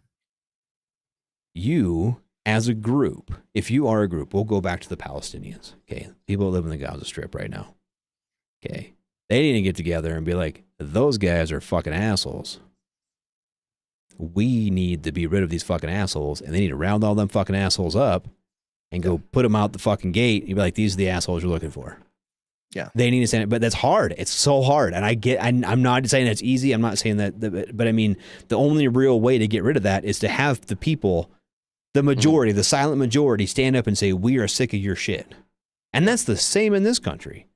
You as a group, if you are a group, we'll go back to the Palestinians. Okay. People that live in the Gaza Strip right now. Okay. They need to get together and be like, those guys are fucking assholes. We need to be rid of these fucking assholes, and they need to round all them fucking assholes up and go put them out the fucking gate. You'd be like, these are the assholes you're looking for. Yeah. They need to stand it, but that's hard. It's so hard. And I'm not saying that's easy. I'm not saying that, but I mean, the only real way to get rid of that is to have the people, the majority, the silent majority, stand up and say, we are sick of your shit. And that's the same in this country.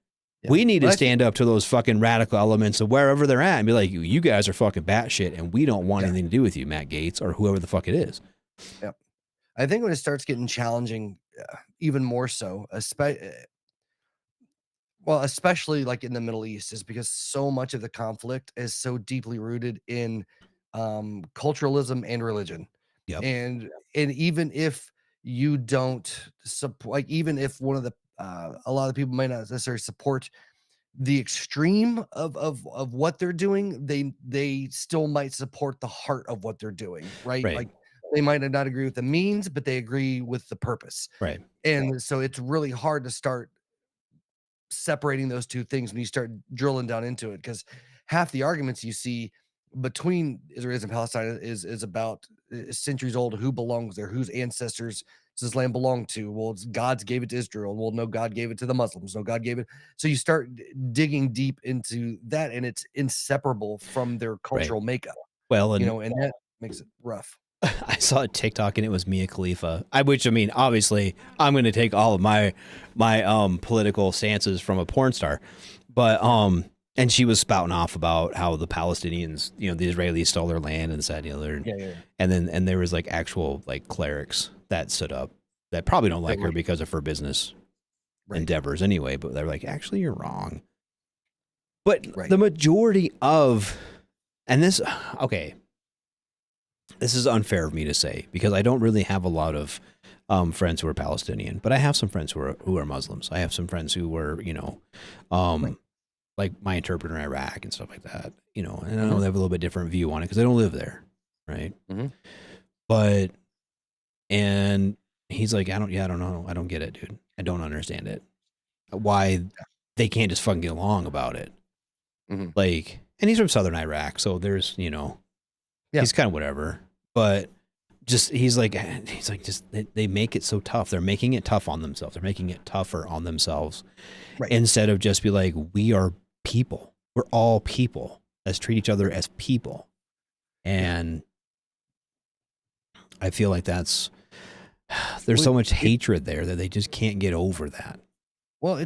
Yeah. We need to stand up to those fucking radical elements of wherever they're at and be like, you guys are fucking batshit and we don't want anything to do with you, Matt Gaetz, or whoever the fuck it is. Yeah. I think when it starts getting challenging, even more so, especially like in the Middle East, is because so much of the conflict is so deeply rooted in culturalism and religion. Yep. And even if you don't support, like even if one of the a lot of people might not necessarily support the extreme of what they're doing, they still might support the heart of what they're doing, right? Like they might not agree with the means, but they agree with the purpose. Right. And so it's really hard to start separating those two things when you start drilling down into it, because half the arguments you see between Israelis and Palestine is about centuries old. Who belongs there? Whose ancestors does this land belong to? Well, it's God's gave it to Israel. Well, no, God gave it to the Muslims. No, God gave it. So you start digging deep into that, and it's inseparable from their cultural makeup. Well, and and that makes it rough. I saw a TikTok and it was Mia Khalifa. Obviously, I'm going to take all of my political stances from a porn star, but and she was spouting off about how the Palestinians, the Israelis stole their land and said, and then there was like actual like clerics that stood up that probably don't like her because of her business endeavors anyway, but they're like, actually, you're wrong. But the majority of, and this is unfair of me to say because I don't really have a lot of friends who are Palestinian, but I have some friends who are Muslims. I have some friends who were, like my interpreter in Iraq and stuff like that, and I know they have a little bit different view on it because they don't live there. Right. Mm-hmm. But, and he's like, I don't know. I don't get it, dude. I don't understand it. Why they can't just fucking get along about it. Mm-hmm. Like, and he's from Southern Iraq. So there's, he's kind of whatever, but just, he's like, just, they make it so tough. They're making it tough on themselves. They're making it tougher on themselves instead of just be like, we are people. We're all people. Let's treat each other as people. And I feel like there's so much hatred there that they just can't get over that. Well, you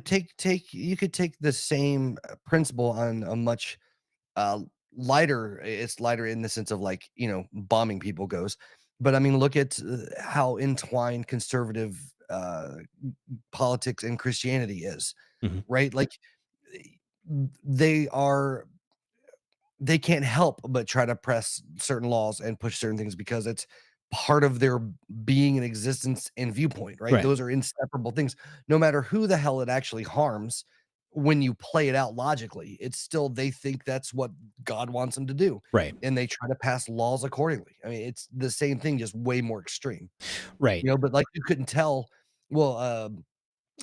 could take the same principle on a much lighter. It's lighter in the sense of like, bombing people goes. But I mean, look at how entwined conservative politics and Christianity is, right? Like they can't help but try to press certain laws and push certain things because it's part of their being and existence and viewpoint, right? Those are inseparable things. No matter who the hell it actually harms, when you play it out logically, it's still, they think that's what God wants them to do. Right. And they try to pass laws accordingly. I mean, it's the same thing, just way more extreme. Right. But like you couldn't tell, well,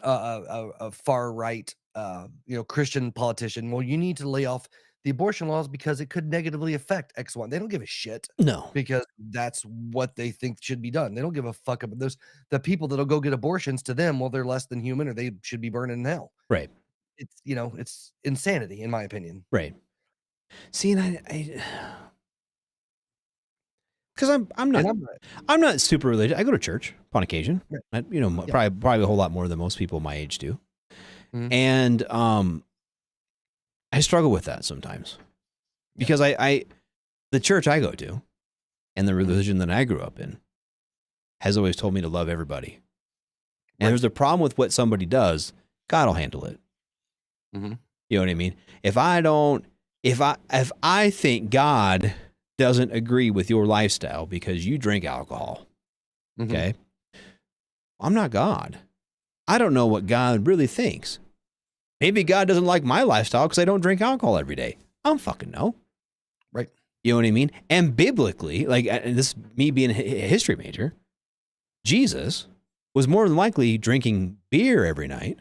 a far right Christian politician, well, you need to lay off the abortion laws because it could negatively affect X, Y. They don't give a shit. No, because that's what they think should be done. They don't give a fuck about those. The people that'll go get abortions, to them, well, they're less than human, or they should be burning in hell. right. It's it's insanity, in my opinion. Right. See, and I because I'm not super religious. I go to church on occasion. Yeah. Probably a whole lot more than most people my age do. Mhm. And I struggle with that sometimes because the church I go to and the religion that I grew up in has always told me to love everybody. And there's a problem with what somebody does, God will handle it. Mm-hmm. You know what I mean? If I think God doesn't agree with your lifestyle because you drink alcohol, okay, I'm not God. I don't know what God really thinks. Maybe God doesn't like my lifestyle because I don't drink alcohol every day. I don't fucking know. Right. You know what I mean? And biblically, and this me being a history major, Jesus was more than likely drinking beer every night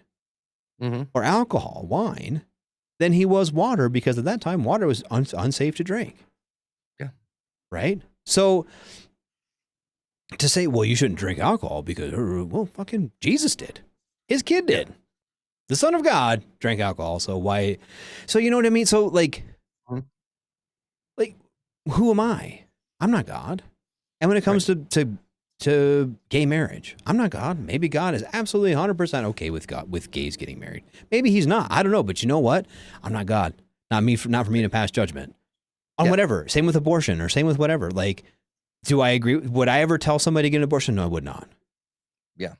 or alcohol, wine, than he was water, because at that time, water was unsafe to drink. Yeah. Right? So to say, well, you shouldn't drink alcohol because, well, fucking Jesus did. His kid did. The Son of God drank alcohol. So why? So you know what I mean? So like, who am I? I'm not God. And when it comes to gay marriage, I'm not God. Maybe God is absolutely 100% okay with gays getting married. Maybe he's not. I don't know. But you know what? I'm not God. Not for me to pass judgment on whatever. Same with abortion, or same with whatever. Like, do I agree? Would I ever tell somebody to get an abortion? No, I would not. Yeah.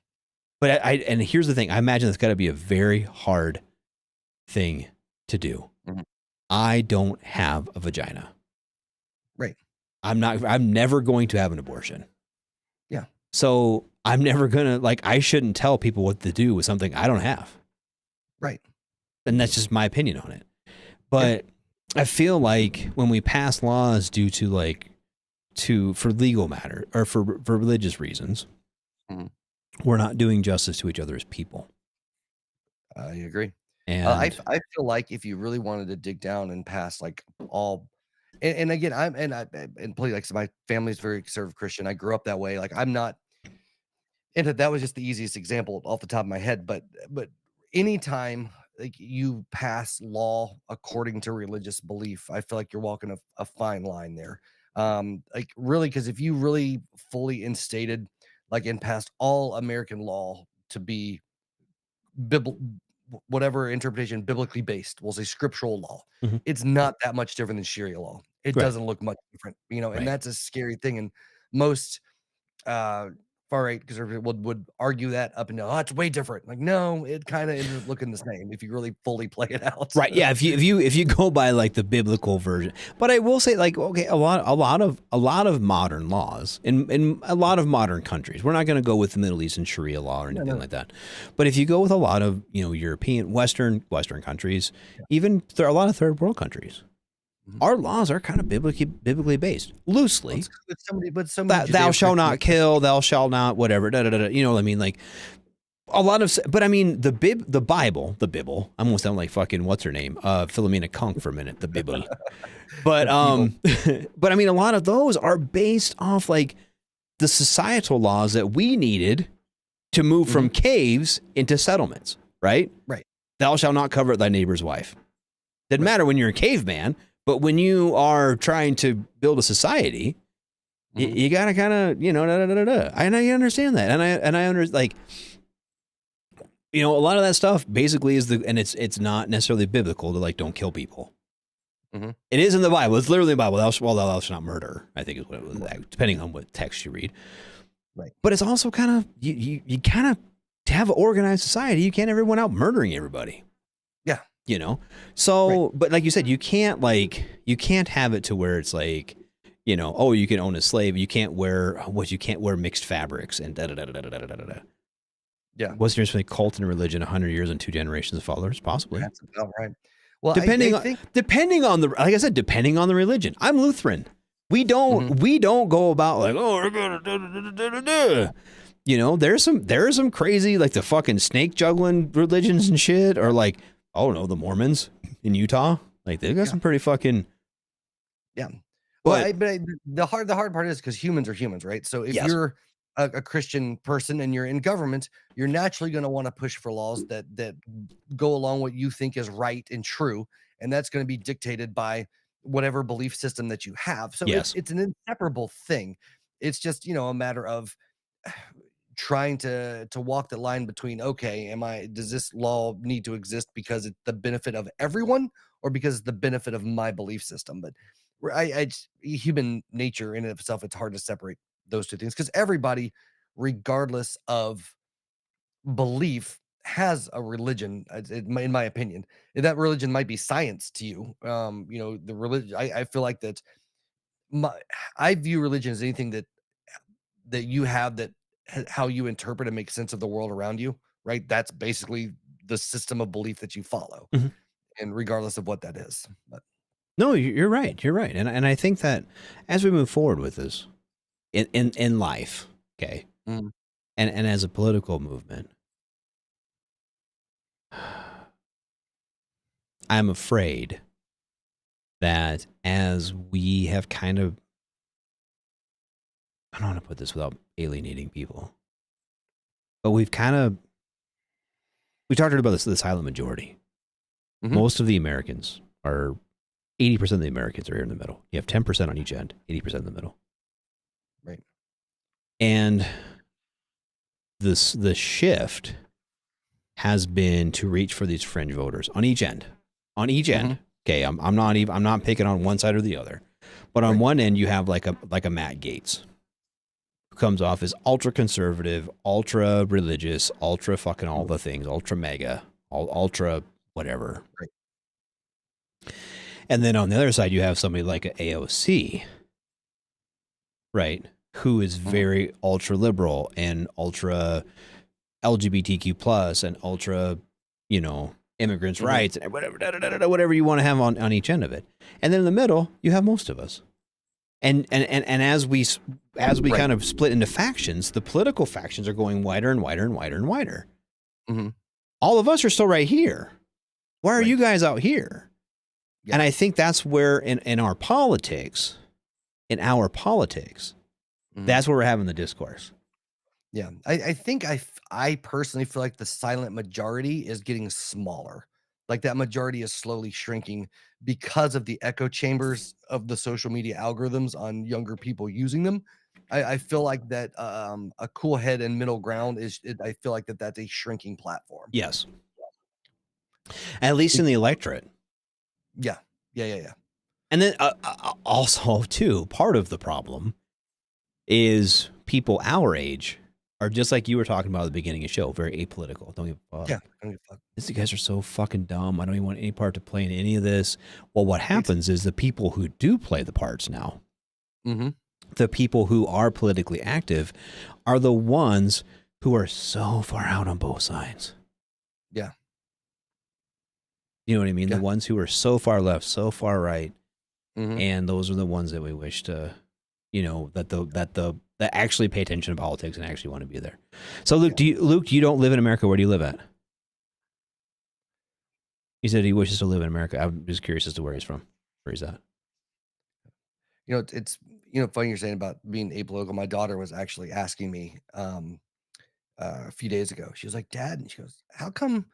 But and here's the thing. I imagine it's got to be a very hard thing to do. Mm-hmm. I don't have a vagina. Right. I'm never going to have an abortion. Yeah. So I'm never going to, I shouldn't tell people what to do with something I don't have. Right. And that's just my opinion on it. But I feel like when we pass laws due to, for legal matter or for religious reasons, we're not doing justice to each other as people. I agree. And I feel like if you really wanted to dig down and pass all, and again, so my family's very conservative Christian. I grew up that way. I'm not, and that was just the easiest example off the top of my head. But anytime you pass law according to religious belief, I feel like you're walking a fine line there. Really, because if you really fully instated and passed all American law to be whatever interpretation biblically based, we'll say scriptural law, it's not that much different than Sharia law. It doesn't look much different, and that's a scary thing. And most far right conservative would argue that up and down. Oh, it's way different. No, it kind of ends up looking the same if you really fully play it out. Right. Yeah. If you go by the biblical version, but I will say okay, a lot of modern laws in a lot of modern countries, we're not going to go with the Middle East and Sharia law or anything like that. But if you go with a lot of, European, Western countries, even a lot of third world countries, our laws are kind of biblically based, loosely. Thou shalt not kill, thou shalt not whatever. You know what I mean? A lot of, but I mean the Bible. I almost sound like fucking what's her name, Philomena Kunk for a minute. The Bible, but but I mean a lot of those are based off the societal laws that we needed to move from caves into settlements. Right. Right. Thou shalt not covet thy neighbor's wife. Doesn't matter when you're a caveman. But when you are trying to build a society, you gotta kind of, and I understand that, and I understand, a lot of that stuff basically is and it's not necessarily biblical to don't kill people. It is in the Bible. It's literally in the Bible. Thou shalt not murder, I think is what it was, depending on what text you read. Right. But it's also kind of you kind of, to have an organized society, you can't have everyone out murdering everybody. So, but like you said, you can't have it to where it's oh, you can own a slave. You can't wear mixed fabrics and da da da da da da da da. Yeah. What's the difference between cult and religion? 100 years and 2 generations of followers, possibly. That's about right. Well, depending on the, like I said, depending on the religion. I'm Lutheran. We don't go about we're gonna da da da da da. There's some crazy the fucking snake juggling religions and shit, or oh no, the Mormons in Utah, like they got some pretty fucking. Yeah. But, the hard part is because humans are humans, right? So if you're a Christian person and you're in government, you're naturally going to want to push for laws that go along what you think is right and true, and that's going to be dictated by whatever belief system that you have. So it's an inseparable thing. It's just, you know, a matter of trying to walk the line between, okay, does this law need to exist because it's the benefit of everyone or because it's the benefit of my belief system? But human nature in and of itself, it's hard to separate those two things because everybody, regardless of belief, has a religion. In my opinion, that religion might be science to you. You know, the religion. I feel like that. I view religion as anything that you have that how you interpret and make sense of the world around you. Right. That's basically the system of belief that you follow, and regardless of what that is. But. No, you're right. You're right. And I think that as we move forward with this in life, okay, and as a political movement, I'm afraid that as we have kind of, I don't want to put this without alienating people, but we talked about the silent majority. Most of the Americans are 80% of the Americans are here in the middle. You have 10% on each end, 80% in the middle. Right. And the shift has been to reach for these fringe voters on each end. On each end. Okay, I'm not picking on one side or the other. But on one end you have like a Matt Gaetz who comes off as ultra conservative, ultra religious, ultra fucking all the things, ultra mega, ultra whatever. Right. And then on the other side, you have somebody like an AOC, right, who is very ultra liberal and ultra LGBTQ plus and ultra, you know, immigrants' rights and whatever you want to have on each end of it. And then in the middle, you have most of us. And as we kind of split into factions, the political factions are going wider and wider and wider and wider. All of us are still right here. Why are you guys out here? Yeah. And I think that's where in our politics, that's where we're having the discourse. Yeah. I think I personally feel like the silent majority is getting smaller. Like that majority is slowly shrinking because of the echo chambers of the social media algorithms on younger people using them. I feel like that a cool head and middle ground I feel like that's a shrinking platform. Yes. At least in the electorate. Yeah. And then also, too, part of the problem is people our age are just like you were talking about at the beginning of the show, very apolitical. Don't give a fuck. Yeah, don't give a fuck. These guys are so fucking dumb. I don't even want any part to play in any of this. Well, what happens is the people who do play the parts now, the people who are politically active, are the ones who are so far out on both sides. Yeah. You know what I mean? Yeah. The ones who are so far left, so far right, and those are the ones that we wish to, you know, that actually pay attention to politics and actually want to be there. So, Luke, you don't live in America. Where do you live at? He said he wishes to live in America. I'm just curious as to where he's from. Where he's at. You know, it's funny you're saying about being apolitical. My daughter was actually asking me a few days ago. She was like, "Dad," and she goes, "How come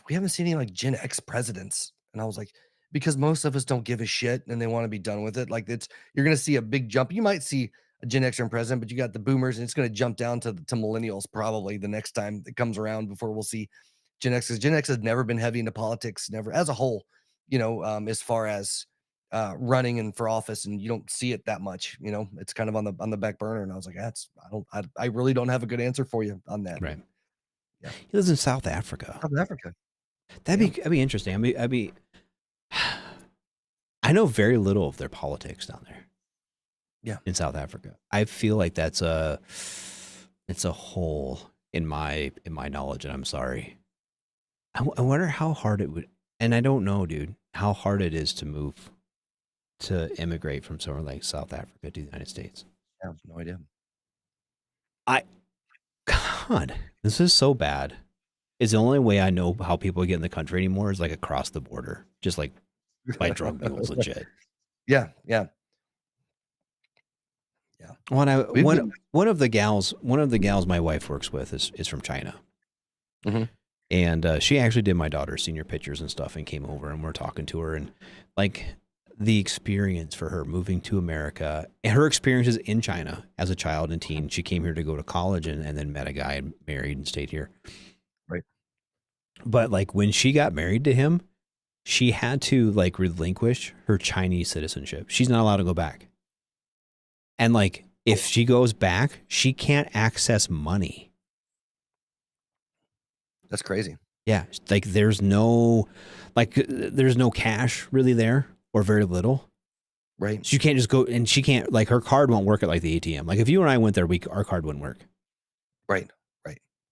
we haven't seen any like Gen X presidents?" And I was like, because most of us don't give a shit and they want to be done with it. Like you're going to see a big jump. You might see a Gen Xer president, but you got the boomers and it's going to jump down to millennials probably the next time it comes around before we'll see Gen X. Gen X has never been heavy into politics, never as a whole, you know, as far as running and for office, and you don't see it that much, you know, it's kind of on the back burner. And I was like, I really don't have a good answer for you on that. Right. Yeah. He lives in South Africa. That'd be interesting. I know very little of their politics down there. Yeah. In South Africa. I feel like it's a hole in my knowledge, and I'm sorry. I wonder how hard it would, and I don't know, dude, how hard it is to immigrate from somewhere like South Africa to the United States. I have no idea. God, this is so bad. is the only way I know how people get in the country anymore is like across the border, just like by drug mules and shit. Yeah. One of the gals my wife works with is from China. Mm-hmm. And she actually did my daughter's senior pictures and stuff and came over and we're talking to her and like the experience for her moving to America and her experiences in China as a child and teen. She came here to go to college and then met a guy and married and stayed here. Right. But like when she got married to him, she had to like relinquish her Chinese citizenship. She's not allowed to go back. And like if she goes back, she can't access money. That's crazy. Yeah, like there's no cash really there or very little. Right. So you can't just go and she can't like her card won't work at like the ATM. Like if you and I went there, our card wouldn't work. Right.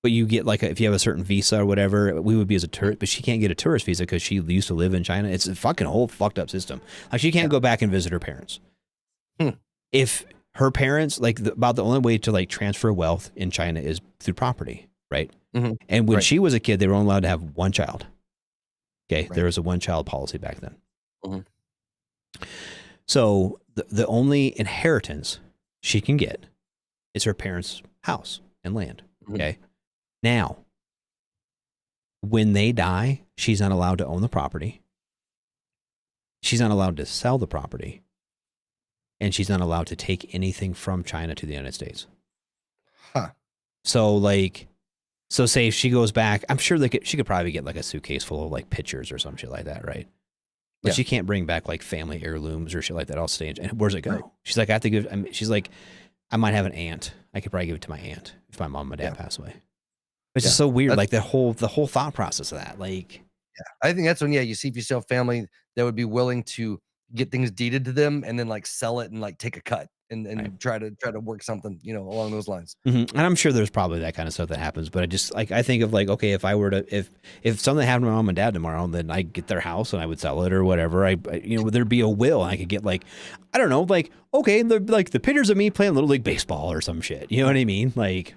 But you get like if you have a certain visa or whatever, we would be as a tourist, but she can't get a tourist visa because she used to live in China. It's a fucking whole fucked up system. Like she can't go back and visit her parents. If her parents about the only way to like transfer wealth in China is through property, right? Mm-hmm. And when she was a kid, they were only allowed to have one child. Okay, Right. there was a one child policy back then. Mm-hmm. So the only inheritance she can get is her parents' house and land. Mm-hmm. Okay. Now, when they die, she's not allowed to own the property. She's not allowed to sell the property. And she's not allowed to take anything from China to the United States. Huh. So say if she goes back, I'm sure she could probably get like a suitcase full of like pictures or some shit like that, right? But Yeah. she can't bring back like family heirlooms or shit like that. I'll stay in. Where's it go? Right. She's like, I have to give. She's like, I might have an aunt. I could probably give it to my aunt if my mom and dad pass away. It's just so weird, like the whole thought process of that. Like, I think that's when you see if you still have family that would be willing to get things deeded to them and then like sell it and like take a cut and right. try to work something along those lines. Mm-hmm. And I'm sure there's probably that kind of stuff that happens, but I just like I think of like, okay, if I were to if something happened to my mom and dad tomorrow, then I get their house and I would sell it or whatever. There'd be a will and I could get like, I don't know, like okay, like the pictures of me playing Little League baseball or some shit. You know what I mean? Like.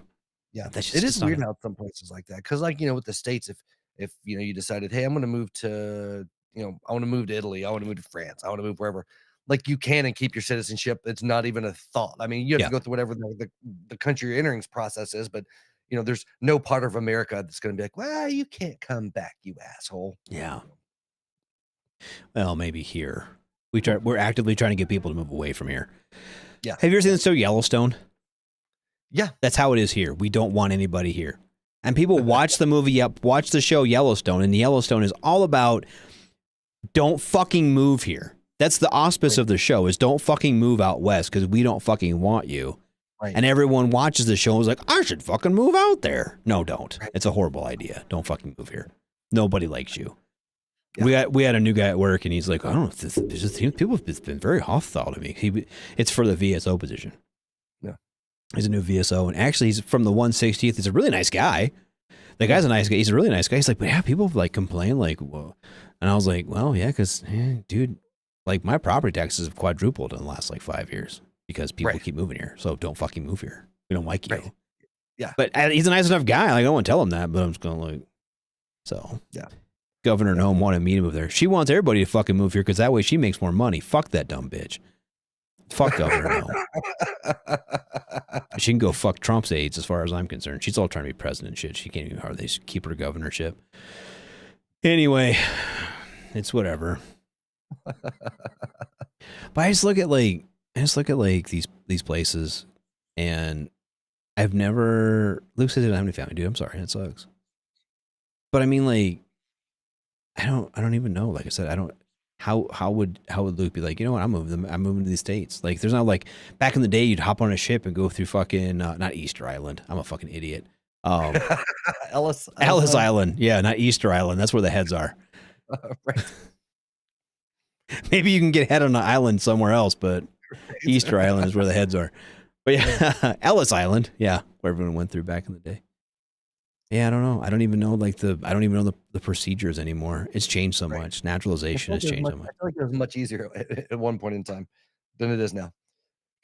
Yeah, that's it is weird how some places like that. Because like with the States, if you decided, hey, I'm going to move to I want to move to Italy, I want to move to France, I want to move wherever, like you can and keep your citizenship. It's not even a thought. I mean, you have to go through whatever the country you're entering process is, but there's no part of America that's going to be like, well, you can't come back, you asshole. Yeah. Well, maybe here we're actively trying to get people to move away from here. Yeah. Have you ever seen the show Yellowstone? Yeah. That's how it is here. We don't want anybody here. And people watch watch the show Yellowstone, and Yellowstone is all about don't fucking move here. That's the auspice of the show is don't fucking move out west because we don't fucking want you. Right. And everyone watches the show and is like, I should fucking move out there. No, don't. Right. It's a horrible idea. Don't fucking move here. Nobody likes you. Yeah. We had a new guy at work, and he's like, I don't know. People have been very hostile to me. It's for the VSO position. He's a new VSO, and actually he's from the 160th. He's a really nice guy. The guy's a nice guy. He's a really nice guy. He's like, but yeah, people like complain like, whoa. And I was like, well, yeah, because, dude, like my property taxes have quadrupled in the last like 5 years because people keep moving here. So don't fucking move here. We don't like you. Right. Yeah. But he's a nice enough guy. Like, I don't want to tell him that, but I'm just going to like, so. Yeah. Governor Noem wanted me to move there. She wants everybody to fucking move here because that way she makes more money. Fuck that dumb bitch. Fuck Governor Noem. She can go fuck Trump's aides as far as I'm concerned. She's all trying to be president and shit. She can't even hardly keep her governorship. Anyway, it's whatever. But I just look at like these places, and I've never. Luke says I don't have any family, dude. I'm sorry, that sucks. But I mean, like, I don't even know. Like I said, I don't. How would Luke be like, you know what, I'm moving to these States. Like there's not like back in the day you'd hop on a ship and go through fucking not Easter Island. I'm a fucking idiot. Ellis Island. Yeah, not Easter Island. That's where the heads are. Right. Maybe you can get head on an island somewhere else, but Easter Island is where the heads are. But yeah, Ellis Island. Yeah, where everyone went through back in the day. Yeah, I don't know. I don't even know the procedures anymore. It's changed so much. Naturalization has changed so much. I feel like it was much easier at one point in time than it is now.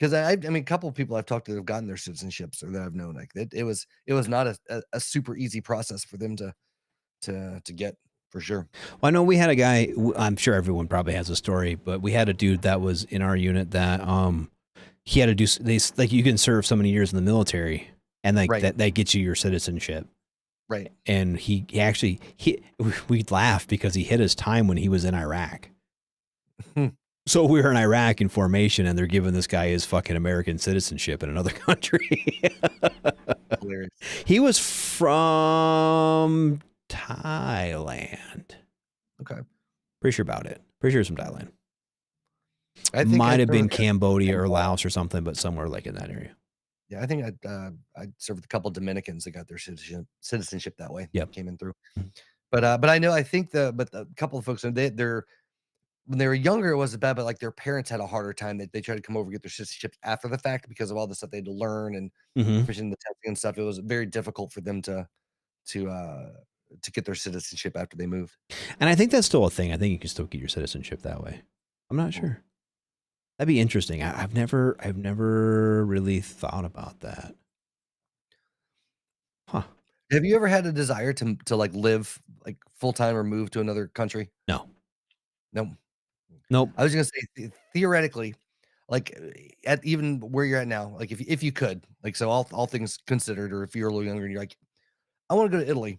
Because I mean, a couple of people I've talked to have gotten their citizenships or that I've known, like it was not a super easy process for them to to get for sure. Well, I know we had a guy, I'm sure everyone probably has a story, but we had a dude that was in our unit that he had to do, like you can serve so many years in the military and like that gets you your citizenship. Right. And he actually, we laughed because he hit his time when he was in Iraq. So we were in Iraq in formation and they're giving this guy his fucking American citizenship in another country. He was from Thailand. Okay. Pretty sure about it. Pretty sure it's from Thailand. I think might have been Cambodia or Laos or something, but somewhere like in that area. Yeah, I think I served with a couple of Dominicans that got their citizenship that way. Yep. Came in through. But I know a couple of folks, they're when they were younger, it wasn't bad, but like their parents had a harder time. They tried to come over and get their citizenship after the fact because of all the stuff they had to learn and especially the testing and stuff. It was very difficult for them to get their citizenship after they moved. And I think that's still a thing. I think you can still get your citizenship that way. I'm not sure. That'd be interesting. I've never really thought about that. Huh. Have you ever had a desire to like live like full time or move to another country? No. Nope. I was gonna say theoretically, like at even where you're at now, like if you could, like so all things considered, or if you're a little younger and you're like, I want to go to Italy.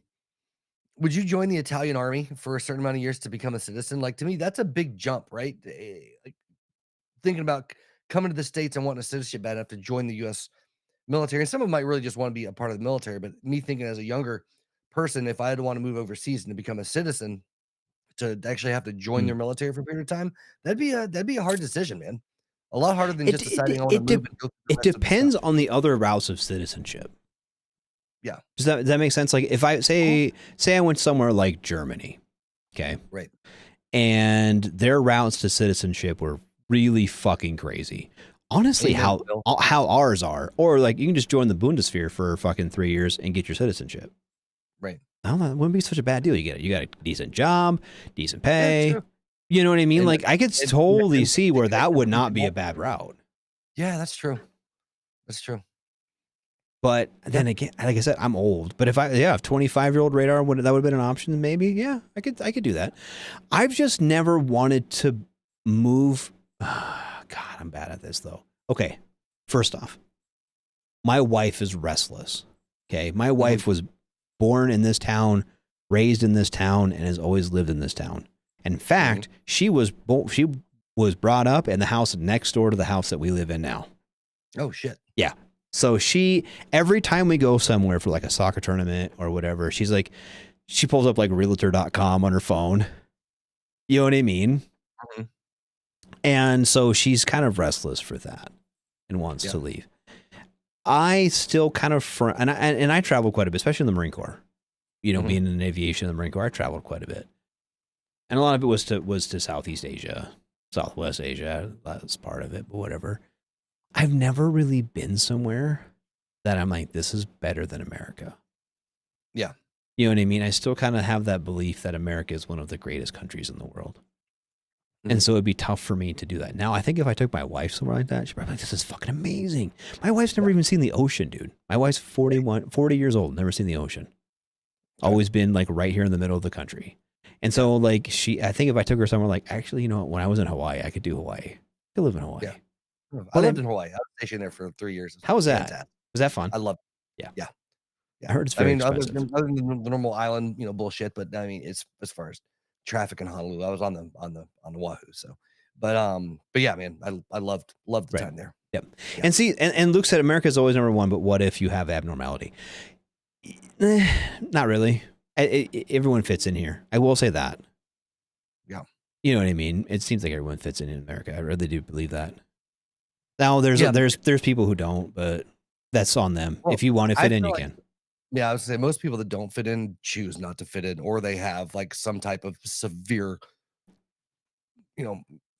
Would you join the Italian army for a certain amount of years to become a citizen? Like to me, that's a big jump, right? Like thinking about coming to the States and wanting a citizenship bad enough to join the U.S. military. And some of them might really just want to be a part of the military. But me thinking as a younger person, if I had to want to move overseas and to become a citizen, to actually have to join their military for a period of time, that'd be a hard decision, man. A lot harder than just deciding I want to move. It depends on the other routes of citizenship. Yeah. Does that make sense? Like if I say I went somewhere like Germany, okay, right, and their routes to citizenship were really fucking crazy. Honestly, how ours are, or like you can just join the Bundeswehr for fucking 3 years and get your citizenship. Right. I don't know. It wouldn't be such a bad deal. You got a decent job, decent pay. You know what I mean? Like I could totally see where that would not be a bad route. Yeah, that's true. That's true. But then again, like I said, I'm old. But if 25-year-old radar that would have been an option, maybe. Yeah, I could do that. I've just never wanted to move. God, I'm bad at this though. Okay, first off, my wife is restless. Okay, my wife was born in this town, raised in this town, and has always lived in this town. In fact, she was brought up in the house next door to the house that we live in now. Oh shit. Yeah. So every time we go somewhere for like a soccer tournament or whatever, she pulls up like realtor.com on her phone. You know what I mean? Mm-hmm. And so she's kind of restless for that and wants to leave. I still kind of and I travel quite a bit, especially in the Marine Corps. You know, being in aviation in the Marine Corps, I traveled quite a bit, and a lot of it was to Southeast Asia, Southwest Asia. That's part of it, but whatever. I've never really been somewhere that I'm like, this is better than America. Yeah, you know what I mean. I still kind of have that belief that America is one of the greatest countries in the world. And so it'd be tough for me to do that. Now, I think if I took my wife somewhere like that, she'd probably be like, this is fucking amazing. My wife's never even seen the ocean, dude. My wife's 40 years old, never seen the ocean. Always been like right here in the middle of the country. And so like I think if I took her somewhere like, actually, you know what? When I was in Hawaii, I could do Hawaii. I could live in Hawaii. Yeah. I lived in Hawaii. I was stationed there for 3 years. How was that? Was that fun? I loved it. Yeah. Yeah. I heard it's very expensive. Other than the normal island, bullshit, but I mean, it's as far as traffic in Honolulu, I was on the Oahu, so. But yeah, man, I loved the time there. Yep. Yeah. And see, and Luke said America's always number one, but what if you have abnormality? Not really. Everyone fits in here. I will say that. Yeah. You know what I mean? It seems like everyone fits in America. I really do believe that. Now there's people who don't, but that's on them. Well, if you want to fit in, you can. Yeah, I would say most people that don't fit in choose not to fit in, or they have like some type of severe,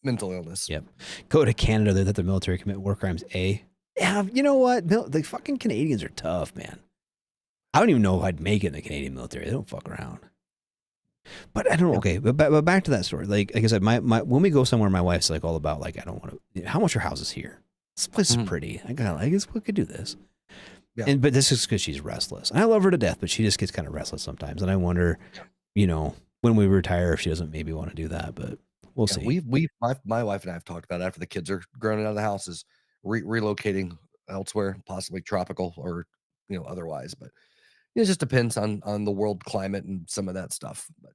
mental illness. Yep. Go to Canada, they let the military commit war crimes. Yeah, you know what? The fucking Canadians are tough, man. I don't even know if I'd make it in the Canadian military. They don't fuck around. But I don't know. Okay, but back to that story. Like I said, my when we go somewhere, my wife's like all about like, I don't want to. How much your house is here? This place is pretty. I guess we could do this. Yeah. But this is because she's restless. And I love her to death, but she just gets kind of restless sometimes. And I wonder, when we retire, if she doesn't maybe want to do that, but we'll see. My wife and I have talked about it after the kids are grown out of the house is relocating elsewhere, possibly tropical or, otherwise, but it just depends on the world climate and some of that stuff. But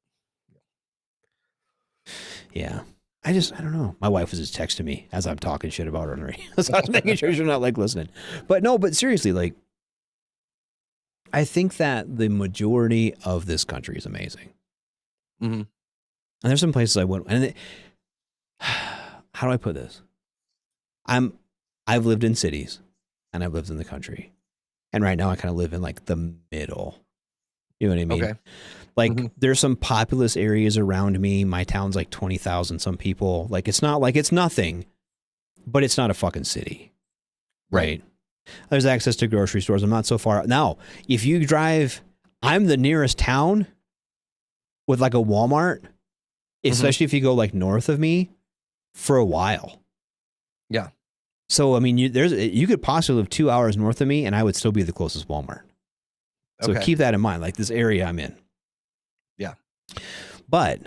yeah. I don't know. My wife was just texting me as I'm talking shit about her on the radio. So I was making sure she's not listening. But no, but seriously, I think that the majority of this country is amazing. Mm-hmm. And there's some places I went, and how do I put this? I've lived in cities and I've lived in the country. And right now I kind of live in the middle. You know what I mean? Okay. There's some populous areas around me. My town's 20,000 some people. It's not it's nothing, but it's not a fucking city. Right. There's access to grocery stores. I'm not so far. Now, if you drive, I'm the nearest town with a Walmart, especially if you go north of me for a while. Yeah. So, I mean, you could possibly live 2 hours north of me and I would still be the closest Walmart. So keep that in mind, this area I'm in. Yeah. But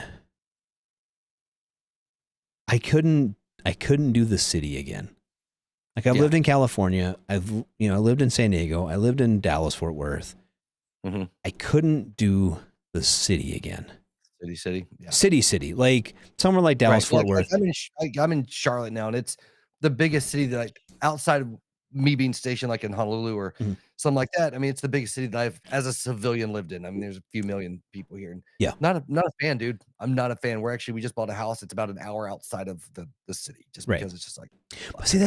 I couldn't do the city again. I've lived in California. I lived in San Diego. I lived in Dallas, Fort Worth. Mm-hmm. I couldn't do the city again. City. Yeah. City. Somewhere like Dallas, Fort Worth. I'm in Charlotte now, and it's the biggest city that outside of me being stationed in Honolulu or something like that. I mean, it's the biggest city that I've, as a civilian, lived in. I mean, there's a few million people here. And not a fan, dude. I'm not a fan. We just bought a house. It's about an hour outside of the city, just because it's just But see,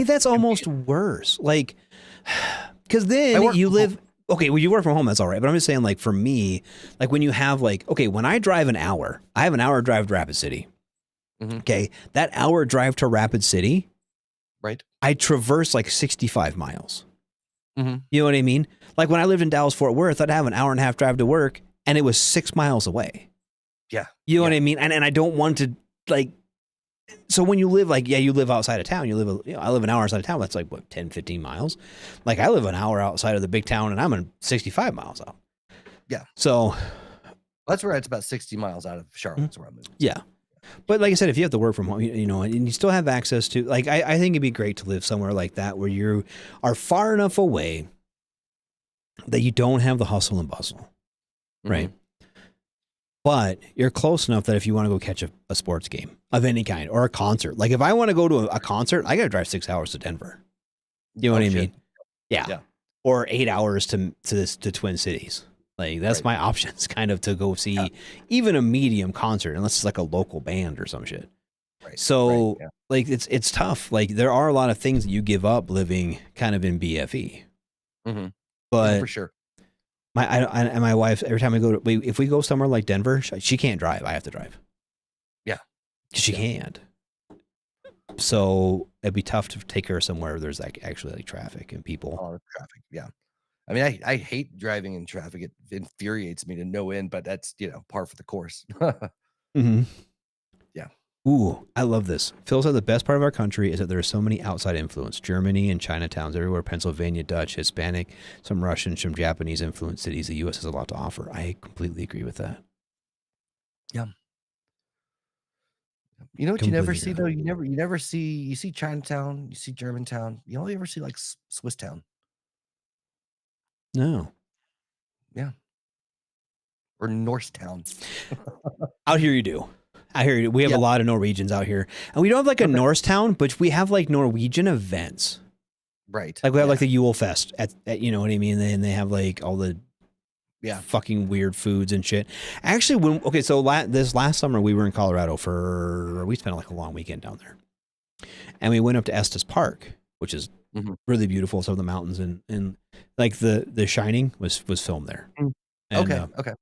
that's almost worse. Because then you live. Okay, well, you work from home, that's all right. But I'm just saying, for me, when you have, when I drive an hour, I have an hour drive to Rapid City. Mm-hmm. Okay, that hour drive to Rapid City, right? I traverse 65 miles. Mm-hmm. You know what I mean? When I lived in Dallas, Fort Worth, I'd have an hour and a half drive to work, and it was 6 miles away. Yeah. You know what I mean? And I don't want to, so when you live, you live outside of town, I live an hour outside of town, that's 10, 15 miles. I live an hour outside of the big town and I'm in 65 miles out. Yeah. So that's where it's about 60 miles out of Charlotte. That's where I'm moving. Yeah. But like I said, if you have to work from home, and you still have access to, I think it'd be great to live somewhere like that where you are far enough away that you don't have the hustle and bustle. Right. Mm-hmm. But you're close enough that if you want to go catch a sports game of any kind or a concert, if I want to go to a concert, I got to drive 6 hours to Denver. You know what I mean? Yeah. Or 8 hours to Twin Cities. That's my options kind of to go see even a medium concert, unless it's a local band or some shit. Right. So it's tough. There are a lot of things that you give up living kind of in BFE. Mm-hmm. But for sure. My wife, every time if we go somewhere like Denver, she can't drive. I have to drive. Yeah. She can't. So it'd be tough to take her somewhere where there's actually traffic and people. Oh, traffic. Yeah. I mean, I hate driving in traffic. It infuriates me to no end, but that's, par for the course. Mm-hmm. Yeah. Ooh, I love this. Phil said the best part of our country is that there are so many outside influence. Germany and Chinatowns everywhere, Pennsylvania, Dutch, Hispanic, some Russian, some Japanese influenced cities. The U.S. has a lot to offer. I completely agree with that. Yeah. You know what you never see though? You never see Chinatown, you see Germantown. You only ever see Swiss Town. No. Yeah. Or Norristown. Out here you do. I hear you. We have a lot of Norwegians out here. And we don't have a Norristown, but we have Norwegian events. Right. We have the Yule Fest at you know what I mean? And they have all the fucking weird foods and shit. Actually, this last summer we were in Colorado we spent a long weekend down there. And we went up to Estes Park, which is really beautiful. Some of the mountains and the Shining was filmed there. And, okay.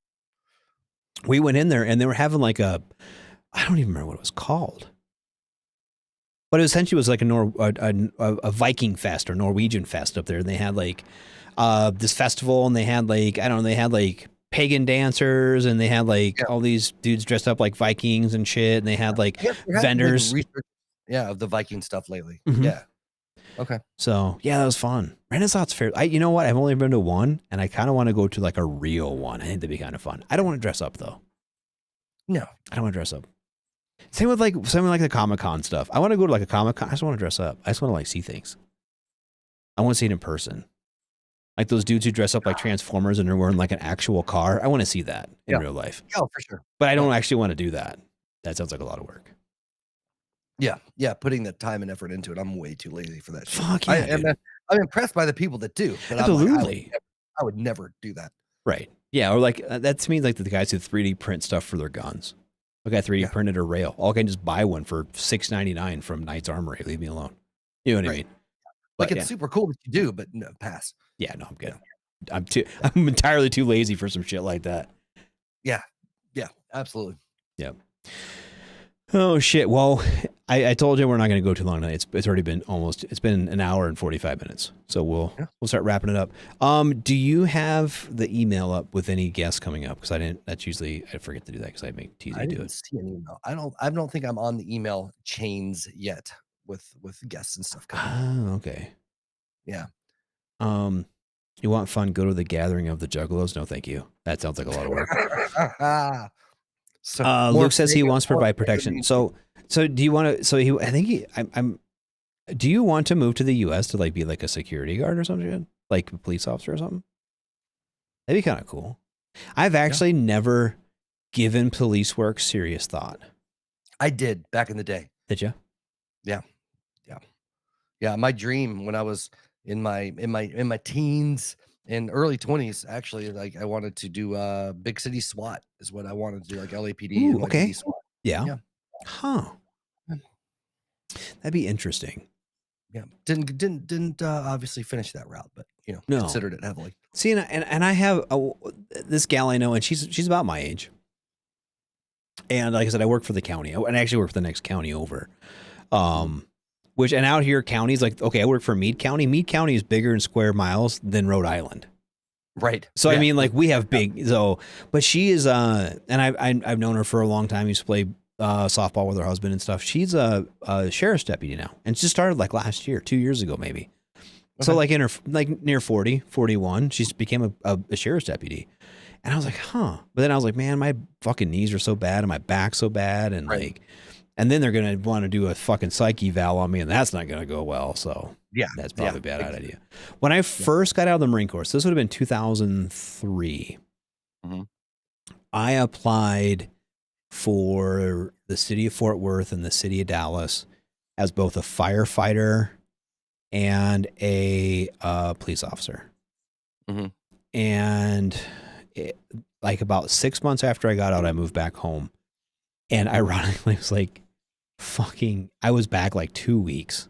We went in there and they were having I don't even remember what it was called, but it essentially was a Viking fest or Norwegian fest up there. And they had this festival and they had they had pagan dancers and they had all these dudes dressed up like Vikings and shit. And they had vendors. Of the Viking stuff lately. Mm-hmm. Yeah. Okay. So yeah, that was fun. Renaissance Fair. You know what? I've only been to one, and I kind of want to go to like a real one. I think that'd be kind of fun. I don't want to dress up though. No, I don't want to dress up. Same with like something like the Comic-Con stuff. I want to go to like a Comic-Con. I just want to dress up. I just want to like see things. I want to see it in person. Like those dudes who dress up like Transformers and they're wearing like an actual car. I want to see that in real life. Oh, for sure. But I don't actually want to do that. That sounds like a lot of work. Yeah. Putting the time and effort into it. I'm way too lazy for that shit. Fuck yeah, I'm impressed by the people that do. But absolutely. I would never do that. Right. Yeah. Or like that to me like the guys who 3D print stuff for their guns. Look, I 3D printed a rail. I can just buy one for $6.99 from Knight's Armory. Leave me alone. You know what I mean? Like it's super cool that you do, but no, pass. Yeah, no, I'm good. I'm entirely too lazy for some shit like that. Yeah, absolutely. Yep. Oh shit. Well, I told you we're not going to go too long tonight. It's already been it's been an hour and 45 minutes. So we'll start wrapping it up. Do you have the email up with any guests coming up? Because I forget to do that because I make TZ do it. I didn't see an email. I don't think I'm on the email chains yet with guests and stuff coming. Oh, okay. Yeah. You want fun? Go to the gathering of the Juggalos. No, thank you. That sounds like a lot of work. So Luke says he wants to provide protection. So do you want to? Do you want to move to the U.S. to like be like a security guard or something, like a police officer or something? That'd be kind of cool. I've actually never given police work serious thought. I did back in the day. Did you? Yeah. My dream when I was in my teens and early 20s, actually, like I wanted to do big city SWAT is what I wanted to do, like LAPD. Ooh, and okay. SWAT. Yeah. Huh. That'd be interesting. Yeah. Didn't obviously finish that route, but considered it heavily. See, and I have this gal I know, and she's about my age. And like I said, I work for the county, and I actually work for the next county over. And out here, counties like, okay, I work for Meade County. Meade County is bigger in square miles than Rhode Island. Right. So, I mean, like we have but she is, and I've known her for a long time. Used to play softball with her husband and stuff. She's a sheriff's deputy now. And just started like last year, 2 years ago, maybe. Okay. So like in her, like near 40, 41, she's became a sheriff's deputy. And I was like, huh. But then I was like, man, my fucking knees are so bad and my back's so bad. And and then they're going to want to do a fucking psych eval on me, and that's not going to go well. So that's probably a bad idea. When I first got out of the Marine Corps, so this would have been 2003. Mm-hmm. I applied for the city of Fort Worth and the city of Dallas as both a firefighter and a police officer. Mm-hmm. And like about 6 months after I got out, I moved back home. And ironically, it was like, I was back like 2 weeks.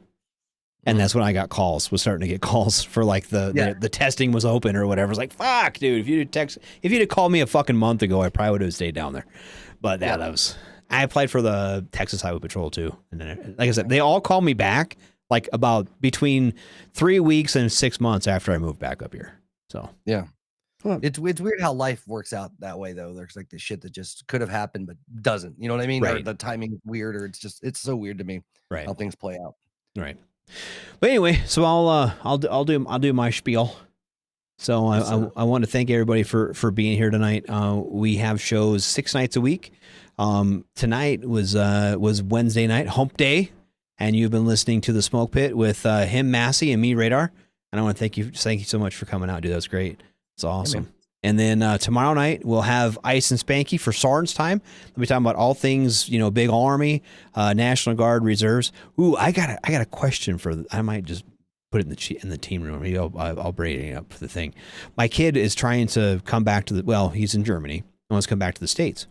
And that's when I got was starting to get calls for like the testing was open or whatever. It's like, fuck, dude, if you'd have called me a fucking month ago, I probably would have stayed down there. But I applied for the Texas Highway Patrol too. And then, like I said, they all called me back like about between 3 weeks and 6 months after I moved back up here. So, yeah. It's weird how life works out that way, though. There's like the shit that just could have happened but doesn't. You know what I mean? Right. Or the timing's weird, or it's so weird to me. Right. How things play out. Right. But anyway, so I'll do my spiel. So I want to thank everybody for being here tonight. We have shows 6 nights a week. Tonight was Wednesday night, Humpday, and you've been listening to the Smoke Pit with him, Massey, and me, Radar. And I want to thank you so much for coming out, dude. That's great. It's awesome. Yeah, and then tomorrow night we'll have Ice and Spanky for Sergeant's time. We'll be talking about all things, big Army, National Guard, reserves. Ooh, I got a question I might just put it in the team room. Maybe I'll braid it up for the thing. My kid is trying to come back he's in Germany and wants to come back to the States.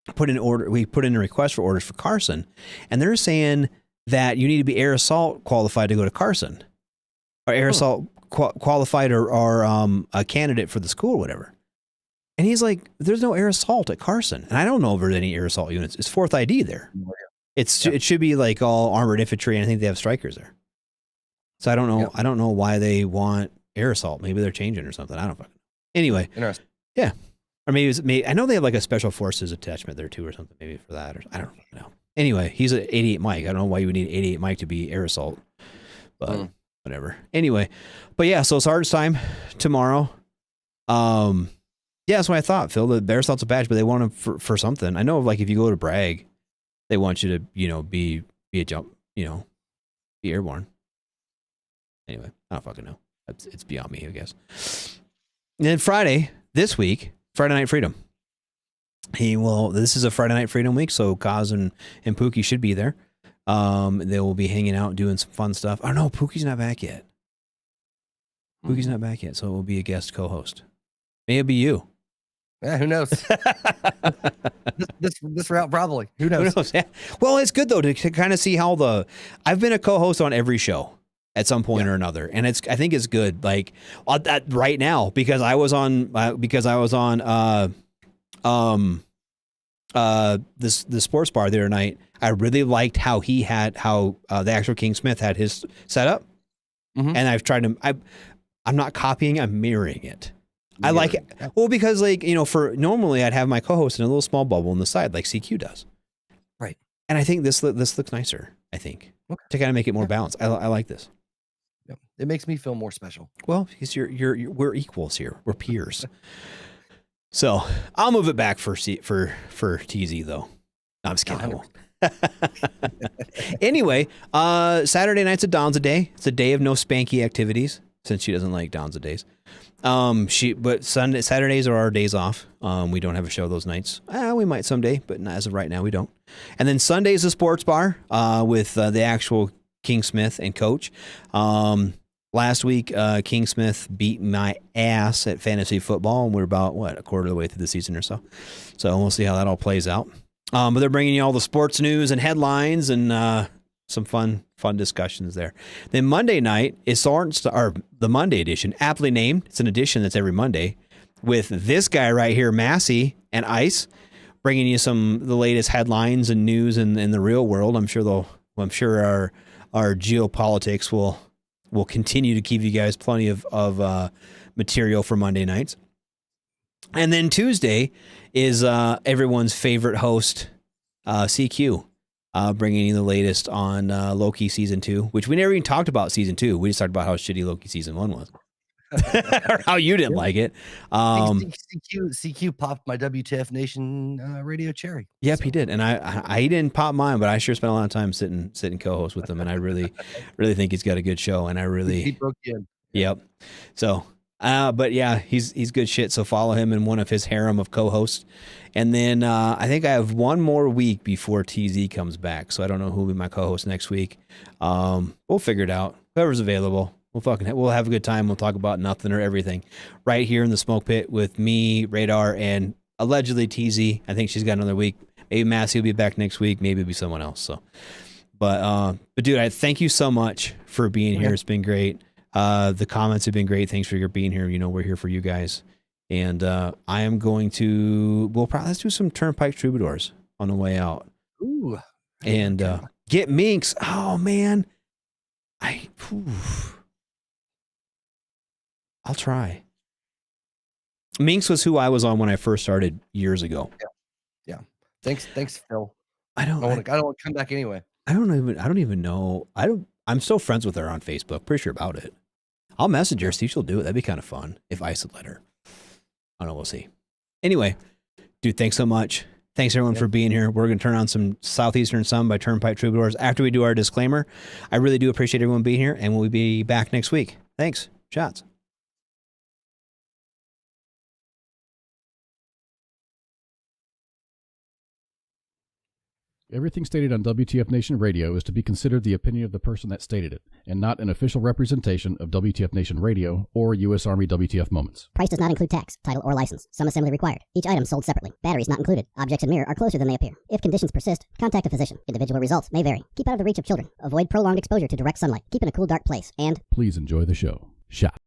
We put in a request for orders for Carson, and they're saying that you need to be air assault qualified to go to Carson, or air assault qualified or a candidate for the school or whatever. And he's like, there's no air assault at Carson. And I don't know if there's any air assault units. It's 4th ID there. It should be like all armored infantry, and I think they have strikers there. So I don't know. Yep. I don't know why they want air assault. Maybe they're changing or something. I don't fucking know. Anyway. Interesting. Yeah. Or maybe I know they have like a special forces attachment there too or something, maybe for that, or I don't know. Anyway, he's an 88 Mike. I don't know why you would need 88 Mike to be air assault. but whatever. Anyway, but yeah, so Sergeant's time tomorrow. Yeah, that's what I thought, Phil. The Bears thought it's a badge, but they want them for something. I know, like, if you go to brag, they want you to, be a jump, be airborne. Anyway, I don't fucking know. It's beyond me, I guess. And then Friday, this week, Friday Night Freedom. This is a Friday Night Freedom week, so Kaz and Pookie should be there. They will be hanging out, doing some fun stuff. Oh no, Pookie's not back yet. Pookie's not back yet, so it will be a guest co-host. Maybe it'll be you. Yeah, who knows? this route probably. Who knows? Yeah. Well, it's good though to kind of see how I've been a co-host on every show at some point or another, and I think it's good. Like right now because I was on the sports bar the other night. I really liked how the actual King Smith had his setup, and I've tried to. I'm not copying. I'm mirroring it. I like it. Well, because for normally I'd have my co-host in a little small bubble on the side like CQ does. Right. And I think this looks nicer, I think, to kind of make it more balanced. I like this. Yeah. It makes me feel more special. Well, because we're equals here. We're peers. So I'll move it back for TZ though. No, I'm just kidding. I won't. Anyway, Saturday night's a Donza day. It's a day of no spanky activities since she doesn't like Donza days. But Saturdays are our days off. We don't have a show those nights. We might someday, but as of right now, we don't. And then Sunday is a sports bar, with, the actual King Smith and Coach. Last week, King Smith beat my ass at fantasy football, and we're about, a quarter of the way through the season or so. So we'll see how that all plays out. But they're bringing you all the sports news and headlines and, some fun discussions there. Then Monday night is the Monday edition, aptly named. It's an edition that's every Monday with this guy right here, Massey and Ice, bringing you the latest headlines and news in the real world. I'm sure our geopolitics will continue to give you guys plenty of material for Monday nights. And then Tuesday is everyone's favorite host, CQ. Bringing you the latest on Loki season 2, which we never even talked about season 2. We just talked about how shitty Loki season 1 was, or how you didn't like it. CQ popped my WTF Nation radio cherry. Yep, he did, and I didn't pop mine, but I sure spent a lot of time sitting co-host with him, and I really think he's got a good show, and he broke in. Yep. So. But yeah, he's good shit. So follow him in one of his harem of co-hosts. And then, I think I have one more week before TZ comes back. So I don't know who will be my co-host next week. We'll figure it out. Whoever's available, we'll have a good time. We'll talk about nothing or everything right here in the smoke pit with me, Radar, and allegedly TZ. I think she's got another week. Maybe Massey will be back next week. Maybe it'll be someone else. So, but dude, I thank you so much for being here. It's been great. The comments have been great. Thanks for your being here. We're here for you guys. And I am going to, let's do some Turnpike Troubadours on the way out. Ooh. And get Minx. Oh, man. I'll try. Minx was who I was on when I first started years ago. Yeah. Thanks, Phil. I want to come back anyway. I don't even know. I'm still friends with her on Facebook. Pretty sure about it. I'll message her, see if she'll do it. That'd be kind of fun if I would let her. I don't know. We'll see. Anyway, dude, thanks so much. Thanks everyone for being here. We're going to turn on some Southeastern Sun by Turnpike Troubadours after we do our disclaimer. I really do appreciate everyone being here, and we'll be back next week. Thanks. Shots. Everything stated on WTF Nation Radio is to be considered the opinion of the person that stated it, and not an official representation of WTF Nation Radio or U.S. Army WTF Moments. Price does not include tax, title, or license. Some assembly required. Each item sold separately. Batteries not included. Objects in mirror are closer than they appear. If conditions persist, contact a physician. Individual results may vary. Keep out of the reach of children. Avoid prolonged exposure to direct sunlight. Keep in a cool, dark place. And please enjoy the show. Shot.